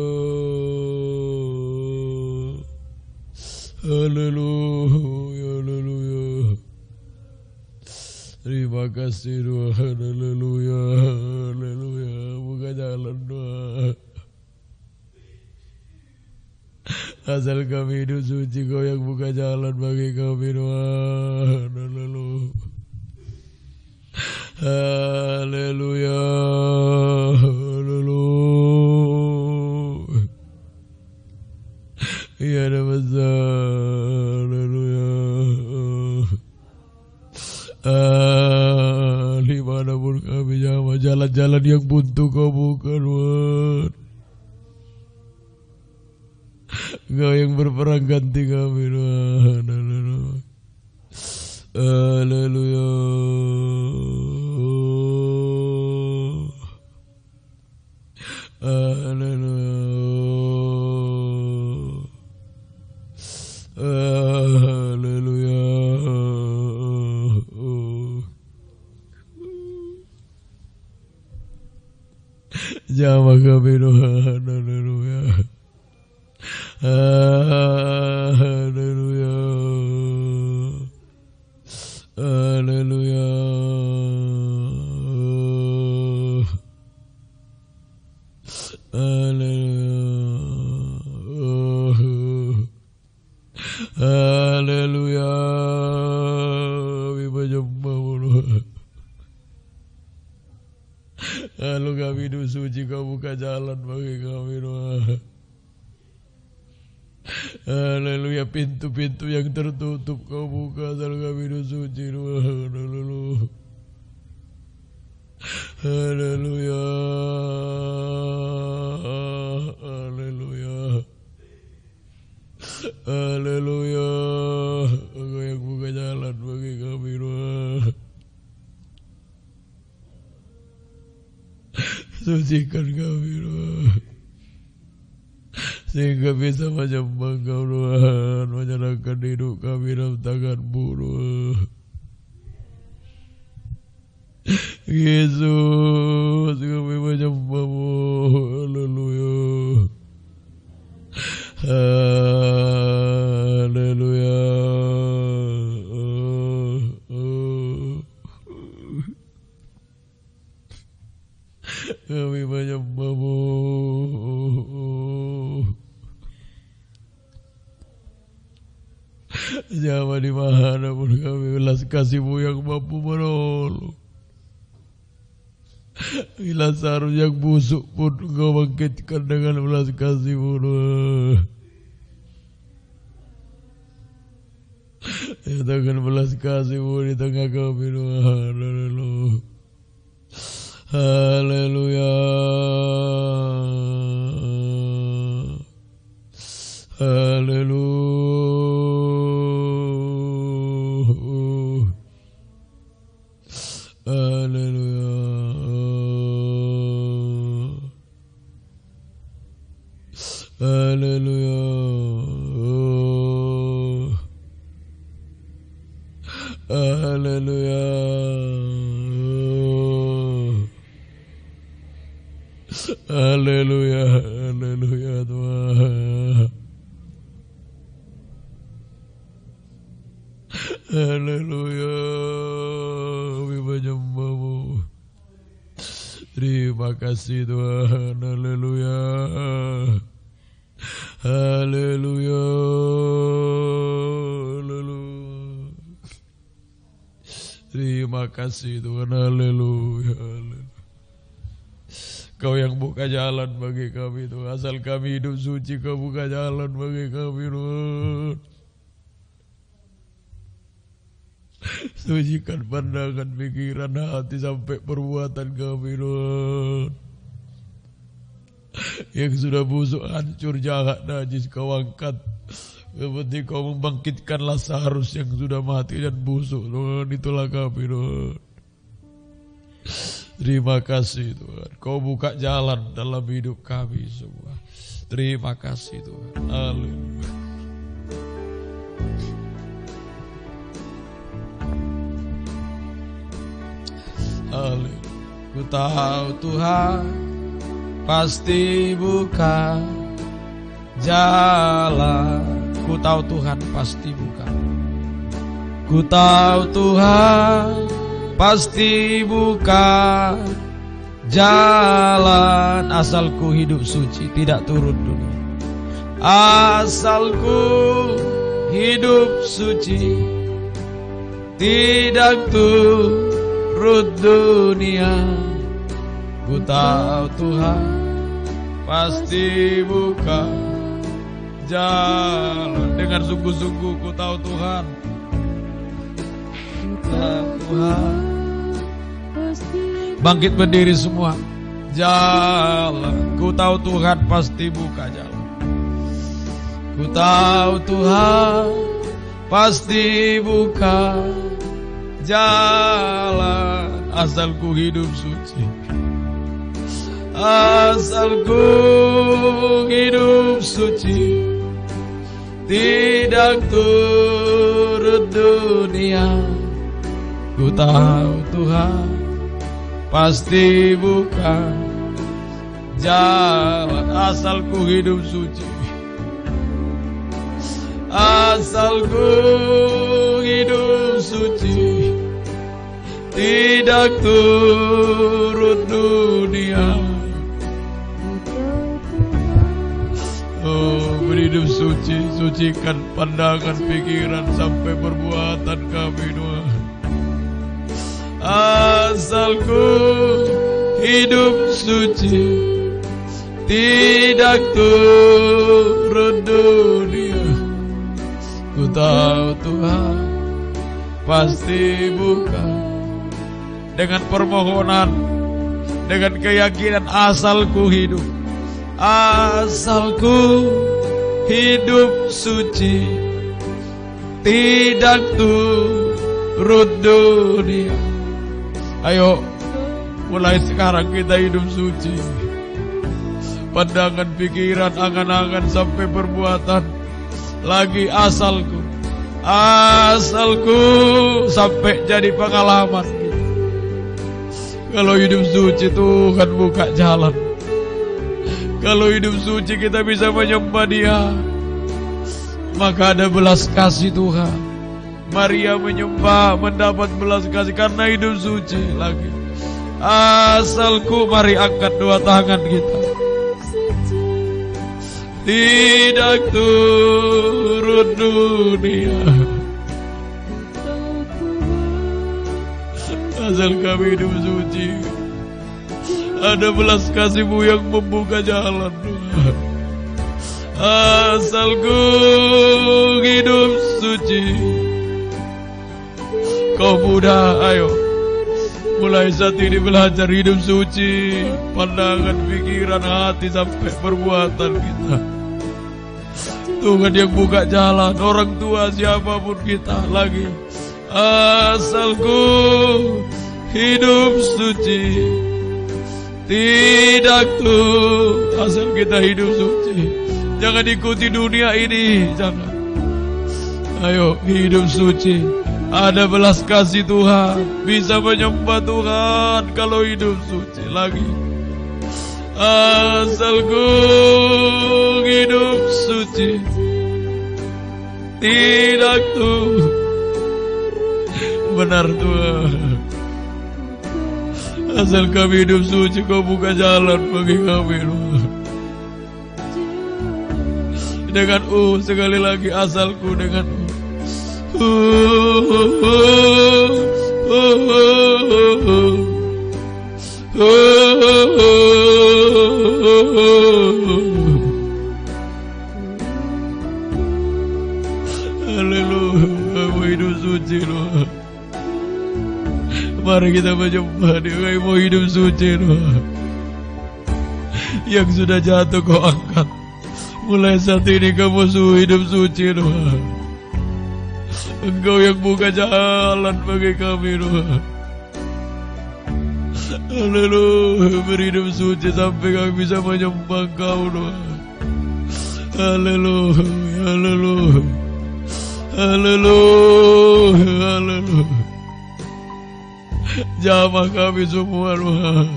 Haleluya. Haleluya. Terima kasih Tuhan. Haleluya. Haleluya. Buka jalan Tuhan. Asal kami hidup suci, Kau yang buka jalan bagi kami Tuhan. Haleluya. Haleluya. Haleluya. Ya ada besar. Haleluya. Dimanapun kami jalan-jalan yang buntu Kau buka Tuhan. Kau yang berperang ganti kami Tuhan. Haleluya. Haleluya. Haleluya. Haleluya. Jamah kami Tuhan. Haleluya. Haleluya. Haleluya. Haleluya. Kami menyembah-Mu Tuhan. Lalu kami hidup suci, Kau buka jalan bagi kami Tuhan. Haleluya, pintu-pintu yang tertutup Kau buka, lalu kami hidup suci Tuhan. Haleluya, haleluya, haleluya. Kau yang buka jalan bagi kami Tuhan. Sucikan kami Tuhan, sehingga bisa menyembah Kau Tuhan, menyerahkan hidup kami dalam tangan-Mu Tuhan. Yesus, kami menyembah-Mu. Haleluya, haleluya. Kami menyembah-Mu. Jangan di mana pun kami, belas kasih-Mu yang mampu menolong. Bila sarung yang busuk pun Engkau bangkitkan dengan belas kasih-Mu Tuhan. Nyatakan belas kasih-Mu di tengah kami Tuhan. Haleluya, haleluya, haleluya, haleluya, haleluya, haleluya, haleluya Tuhan. Haleluya, kami menyembah-Mu. Terima kasih Tuhan. Haleluya, haleluya, haleluya. Terima kasih Tuhan. Haleluya, haleluya. Kau yang buka jalan bagi kami Tuhan. Asal kami hidup suci, Kau buka jalan bagi kami Tuhan. Sucikan pandangan, pikiran, hati sampai perbuatan kami Tuhan. Yang sudah busuk, hancur, jahat, najis Kau angkat. Seperti Kau membangkitkan Lazarus yang sudah mati dan busuk Tuhan. Itulah kami Tuhan. Terima kasih Tuhan. Kau buka jalan dalam hidup kami semua. Terima kasih Tuhan. Haleluya. Haleluya. Ku tahu Tuhan pasti buka jalan. Ku tahu Tuhan pasti buka. Ku tahu Tuhan pasti buka jalan. Asal ku hidup suci, tidak turun dunia. Asal ku hidup suci, tidak turun dunia. Ku tahu Tuhan pasti buka jalan. Dengan sungguh-sungguh ku tahu Tuhan. Tuhan bangkit berdiri semua. Jalan. Ku tahu Tuhan pasti buka jalan. Ku tahu Tuhan pasti buka jalan. Asal ku hidup suci, asal ku hidup suci, tidak turun dunia. Ku tahu Tuhan pasti buka jalan. Asal ku hidup suci, asal ku hidup suci, tidak turun dunia. Oh, berhidup suci, sucikan pandangan, pikiran sampai perbuatan kami Tuhan. Asal ku hidup suci, tidak turun dunia. Ku tahu Tuhan pasti bukan. Dengan permohonan, dengan keyakinan, asalku hidup suci, tidak turun dunia. Ayo, mulai sekarang kita hidup suci. Pandangan, pikiran, angan-angan sampai perbuatan. Lagi asalku sampai jadi pengalaman. Kalau hidup suci, Tuhan buka jalan. Kalau hidup suci kita bisa menyembah Dia, maka ada belas kasih Tuhan. Maria menyembah, mendapat belas kasih karena hidup suci. Lagi asalku, mari angkat dua tangan kita. Tidak turun dunia, asal kami hidup suci. Ada belas kasih-Mu yang membuka jalan, Tuhan. Asalku hidup suci. Kau muda, ayo mulai saat ini belajar hidup suci. Pandangan, pikiran, hati sampai perbuatan kita. Tuhan yang buka jalan. Orang tua siapapun kita lagi. Asalku hidup suci, tidak tuh. Asal kita hidup suci, jangan ikuti dunia ini, jangan. Ayo hidup suci. Ada belas kasih Tuhan, bisa menyembah Tuhan kalau hidup suci. Lagi asalku hidup suci, tidak tuh. Benar Tuhan, asal kami hidup suci, Kau buka jalan bagi kami Tuhan. Dengan sekali lagi, asalku dengan Haleluya, mau hidup suci Tuhan. Mari kita menyembah Dia, mau hidup suci Tuhan. Yang sudah jatuh Kau angkat. Mulai saat ini kamu hidup suci Tuhan. Engkau yang buka jalan bagi kami Tuhan. Haleluya, berhidup suci sampai kami bisa menyembah Kau Tuhan. Haleluya, haleluya, haleluya, haleluya. Jamah kami semua Tuhan.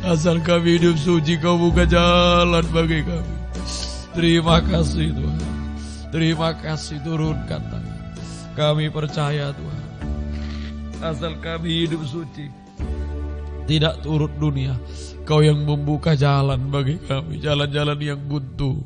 Asal kami hidup suci, Kau buka jalan bagi kami. Terima kasih Tuhan. Terima kasih, turunkan tangan. Kami percaya Tuhan. Asal kami hidup suci, tidak turut dunia, Kau yang membuka jalan bagi kami. Jalan-jalan yang buntu,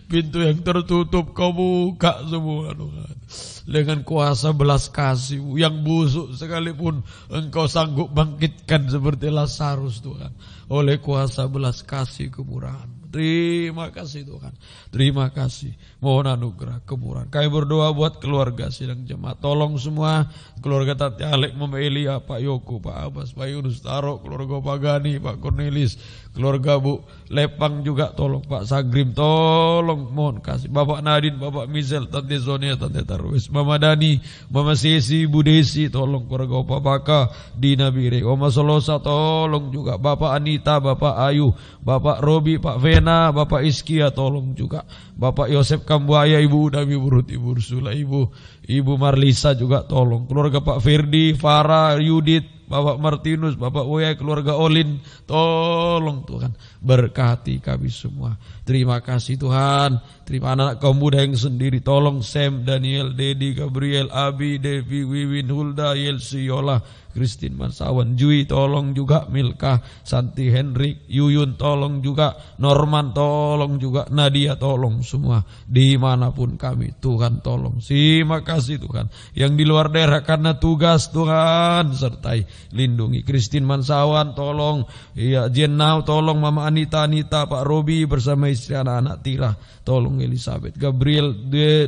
pintu yang tertutup Kau buka semua Tuhan. Dengan kuasa belas kasih-Mu, yang busuk sekalipun Engkau sanggup bangkitkan seperti Lazarus Tuhan. Oleh kuasa belas kasih kemurahan. Terima kasih Tuhan. Terima kasih. Mohon anugerah kemurahan. Kami berdoa buat keluarga sidang jemaat. Tolong semua keluarga Tati Alek, Mama Elia, Pak Yoko, Pak Abbas, Pak Yunus Taro, keluarga Pak Gani, Pak Cornelis, keluarga Bu Lepang juga tolong, Pak Sagrim tolong, mohon kasih. Bapak Nadine, Bapak Mizel, Tante Sonia, Tante Tarwis, Mama Dani, Mama Sesi, Bu Desi, tolong keluarga Opa Baka, Dina Bire, Oma Solosa tolong juga, Bapak Anita, Bapak Ayu, Bapak Robi, Pak Vena, Bapak Iskia tolong juga, Bapak Yosef Kambuaya, Ibu Udami Burut, Ibu Ursula, Ibu Marlisa juga tolong, keluarga Pak Ferdi, Farah, Yudit, Bapak Martinus, Bapak Woya, keluarga Olin, tolong Tuhan, berkati kami semua. Terima kasih Tuhan. Terima anak kaum muda yang sendiri, tolong Sam, Daniel, Dedi, Gabriel, Abi, Devi, Wiwin, Hulda, Yelsi, Yola, Christine, Mansawan, Jui, tolong juga Milka, Santi, Henrik, Yuyun, tolong juga Norman, tolong juga Nadia, tolong semua dimanapun kami, Tuhan tolong. Terima kasih Tuhan. Yang di luar daerah karena tugas Tuhan sertai. lindungi. Christine Mansawan tolong, ya Jenau tolong, Mama Anita, Pak Robi bersama istri anak-anak Tira tolong, Elizabeth, Gabriel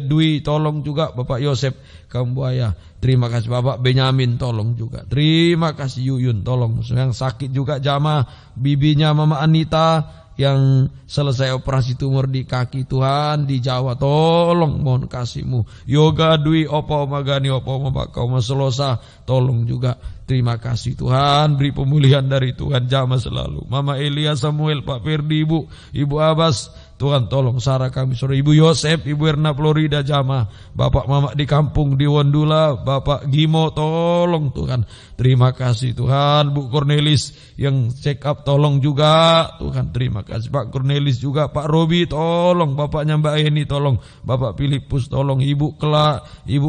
Dwi tolong juga, Bapak Yosep Kambuaya, terima kasih, Bapak Benyamin tolong juga, terima kasih Yuyun tolong, yang sakit juga jamaah, bibinya Mama Anita yang selesai operasi tumor di kaki, Tuhan di Jawa tolong mohon kasih-Mu. Yoga Dwi Opo Magani Opo Mabakau Maselosa tolong juga, terima kasih Tuhan, beri pemulihan dari Tuhan jamaah selalu. Mama Elia Samuel, Pak Ferdi, Ibu Abbas, Tuhan tolong Sarah kami sore, Ibu Yosef, Ibu Erna Florida jamaah, Bapak Mama di kampung di Wondula, Bapak Gimo tolong Tuhan, terima kasih Tuhan. Bu Cornelis yang check up tolong juga Tuhan, terima kasih Pak Cornelis juga, Pak Robi tolong, bapaknya Mbak Eni tolong, Bapak Filipus tolong, Ibu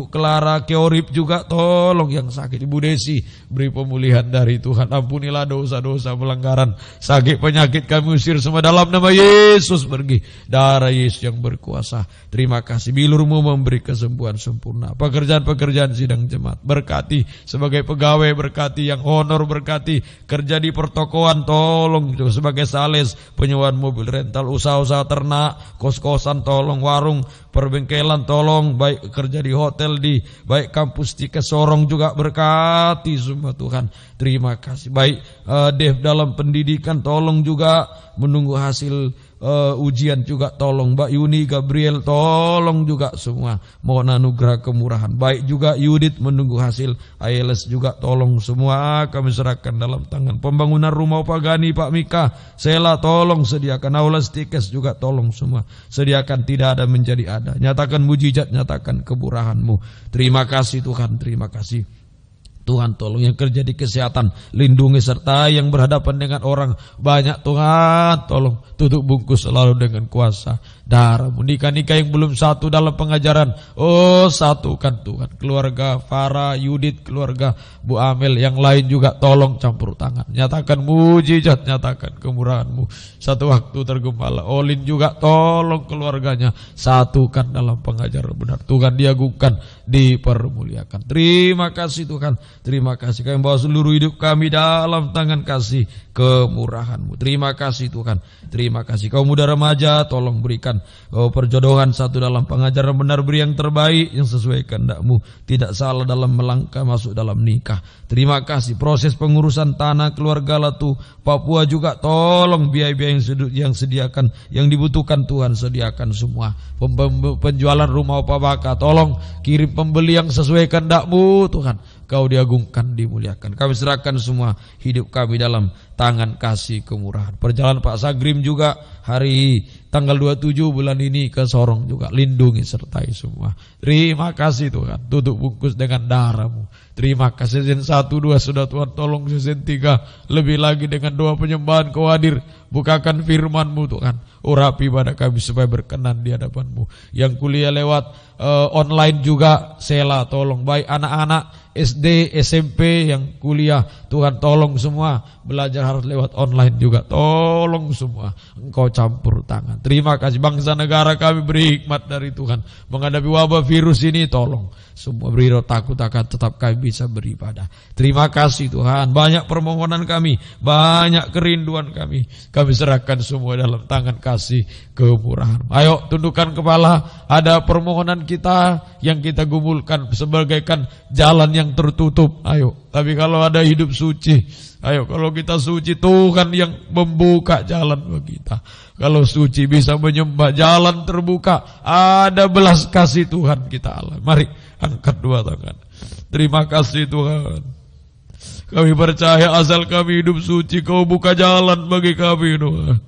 Clara Keorip juga tolong, yang sakit Ibu Desi beri pemulihan dari Tuhan, ampunilah dosa-dosa pelanggaran sakit penyakit kami usir semua dalam nama Yesus, pergi darah Yesus yang berkuasa. Terima kasih bilur-Mu memberi kesembuhan sempurna, pekerjaan-pekerjaan sidang jemaat berkati, sebagai pegawai berkati, yang honor berkati, kerja di pertokoan tolong, sebagai sales, penyewaan mobil rental, usaha-usaha ternak, kos-kosan tolong, warung perbengkelan tolong, baik kerja di hotel, di baik kampus di Sorong juga berkati semua Tuhan, terima kasih. Baik Dev dalam pendidikan tolong juga, menunggu hasil ujian juga tolong, Mbak Yuni Gabriel tolong juga semua, mohon anugerah kemurahan. Baik juga Yudit menunggu hasil IELTS juga tolong semua, kami serahkan dalam tangan. Pembangunan rumah Pagani Pak Mika Sela tolong sediakan, aula stikes juga tolong semua sediakan, tidak ada menjadi ada, nyatakan mujizat, nyatakan kemurahan-Mu. Terima kasih Tuhan, terima kasih Tuhan. Tolong yang kerja di kesehatan lindungi, serta yang berhadapan dengan orang banyak Tuhan tolong tutup bungkus selalu dengan kuasa darah-Mu. Nikah-nikah yang belum satu dalam pengajaran, oh satukan Tuhan. Keluarga Farah, Yudit, keluarga Bu Amel, yang lain juga tolong campur tangan, nyatakan mujizat, nyatakan kemurahan-Mu. Satu waktu tergembala Olin juga tolong keluarganya satukan dalam pengajaran benar, Tuhan diagungkan, dipermuliakan. Terima kasih Tuhan, terima kasih kami bawa seluruh hidup kami dalam tangan kasih kemurahan-Mu. Terima kasih Tuhan, terima kasih. Kaum muda remaja tolong berikan perjodohan satu dalam pengajaran benar, beri yang terbaik yang sesuai kehendak-Mu, tidak salah dalam melangkah masuk dalam nikah. Terima kasih. Proses pengurusan tanah keluarga Latu Papua juga tolong, biaya-biaya yang sediakan, yang dibutuhkan Tuhan sediakan semua. Penjualan rumah Opa Baka tolong kirim pembeli yang sesuai kehendak-Mu Tuhan, Kau diagungkan, dimuliakan. Kami serahkan semua hidup kami dalam tangan kasih kemurahan. Perjalanan Pak Sagrim juga hari tanggal 27 bulan ini ke Sorong juga, lindungi sertai semua. Terima kasih Tuhan, tutup bungkus dengan darah-Mu. Terima kasih. Season 1, 2 sudah Tuhan tolong, season 3 lebih lagi dengan doa penyembahan Kau hadir, bukakan firman-Mu Tuhan, urapi pada kami supaya berkenan di hadapan-Mu. Yang kuliah lewat online juga Sela tolong, baik anak-anak SD, SMP yang kuliah Tuhan tolong semua, belajar harus lewat online juga tolong semua, Engkau campur tangan. Terima kasih. Bangsa negara kami beri hikmat dari Tuhan menghadapi wabah virus ini, tolong semua beri roh takut akan tetap kami bisa beribadah. Terima kasih Tuhan. Banyak permohonan kami, banyak kerinduan kami serahkan semua dalam tangan kasih kemurahan. Ayo tundukkan kepala, ada permohonan kita yang kita gumulkan sebagaikan jalan yang tertutup. Ayo, tapi kalau ada hidup suci, ayo kalau kita suci, Tuhan yang membuka jalan bagi kita. Kalau suci bisa menyembah, jalan terbuka, ada belas kasih Tuhan kita Allah. Mari angkat dua tangan. Terima kasih Tuhan. Kami percaya asal kami hidup suci, Kau buka jalan bagi kami Tuhan.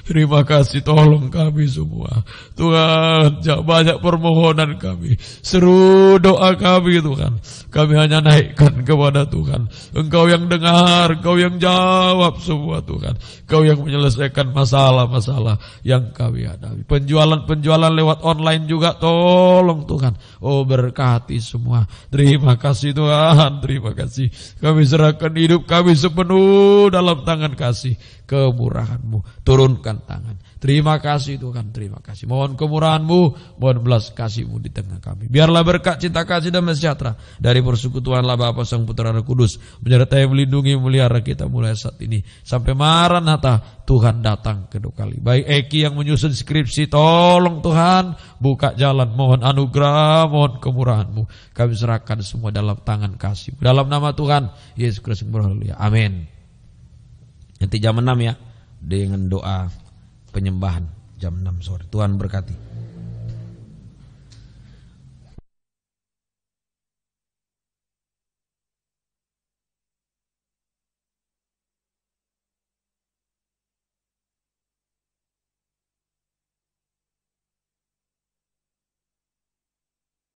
Terima kasih, tolong kami semua Tuhan. Banyak permohonan kami, seru doa kami Tuhan, kami hanya naikkan kepada Tuhan. Engkau yang dengar, Engkau yang jawab semua Tuhan, Engkau yang menyelesaikan masalah-masalah yang kami hadapi. Penjualan lewat online juga tolong Tuhan, oh berkati semua. Terima kasih Tuhan, terima kasih. Kami serahkan hidup kami sepenuh dalam tangan kasih kemurahan-Mu. Turunkan angkat tangan. Terima kasih Tuhan, terima kasih. Mohon kemurahan-Mu, mohon belas kasih-Mu di tengah kami. Biarlah berkat, cinta kasih dan sejahtera dari persekutuan Allah Bapa, Sang Putra, Roh Kudus menyertai, melindungi, melihara kita mulai saat ini sampai Maranatha Tuhan datang kedua kali. Baik Eki yang menyusun skripsi, tolong Tuhan buka jalan, mohon anugerah, mohon kemurahan-Mu. Kami serahkan semua dalam tangan kasih-Mu. Dalam nama Tuhan Yesus Kristus, haleluya. Amin. Nanti jam 6 ya, dengan doa penyembahan jam 6 sore. Tuhan berkati.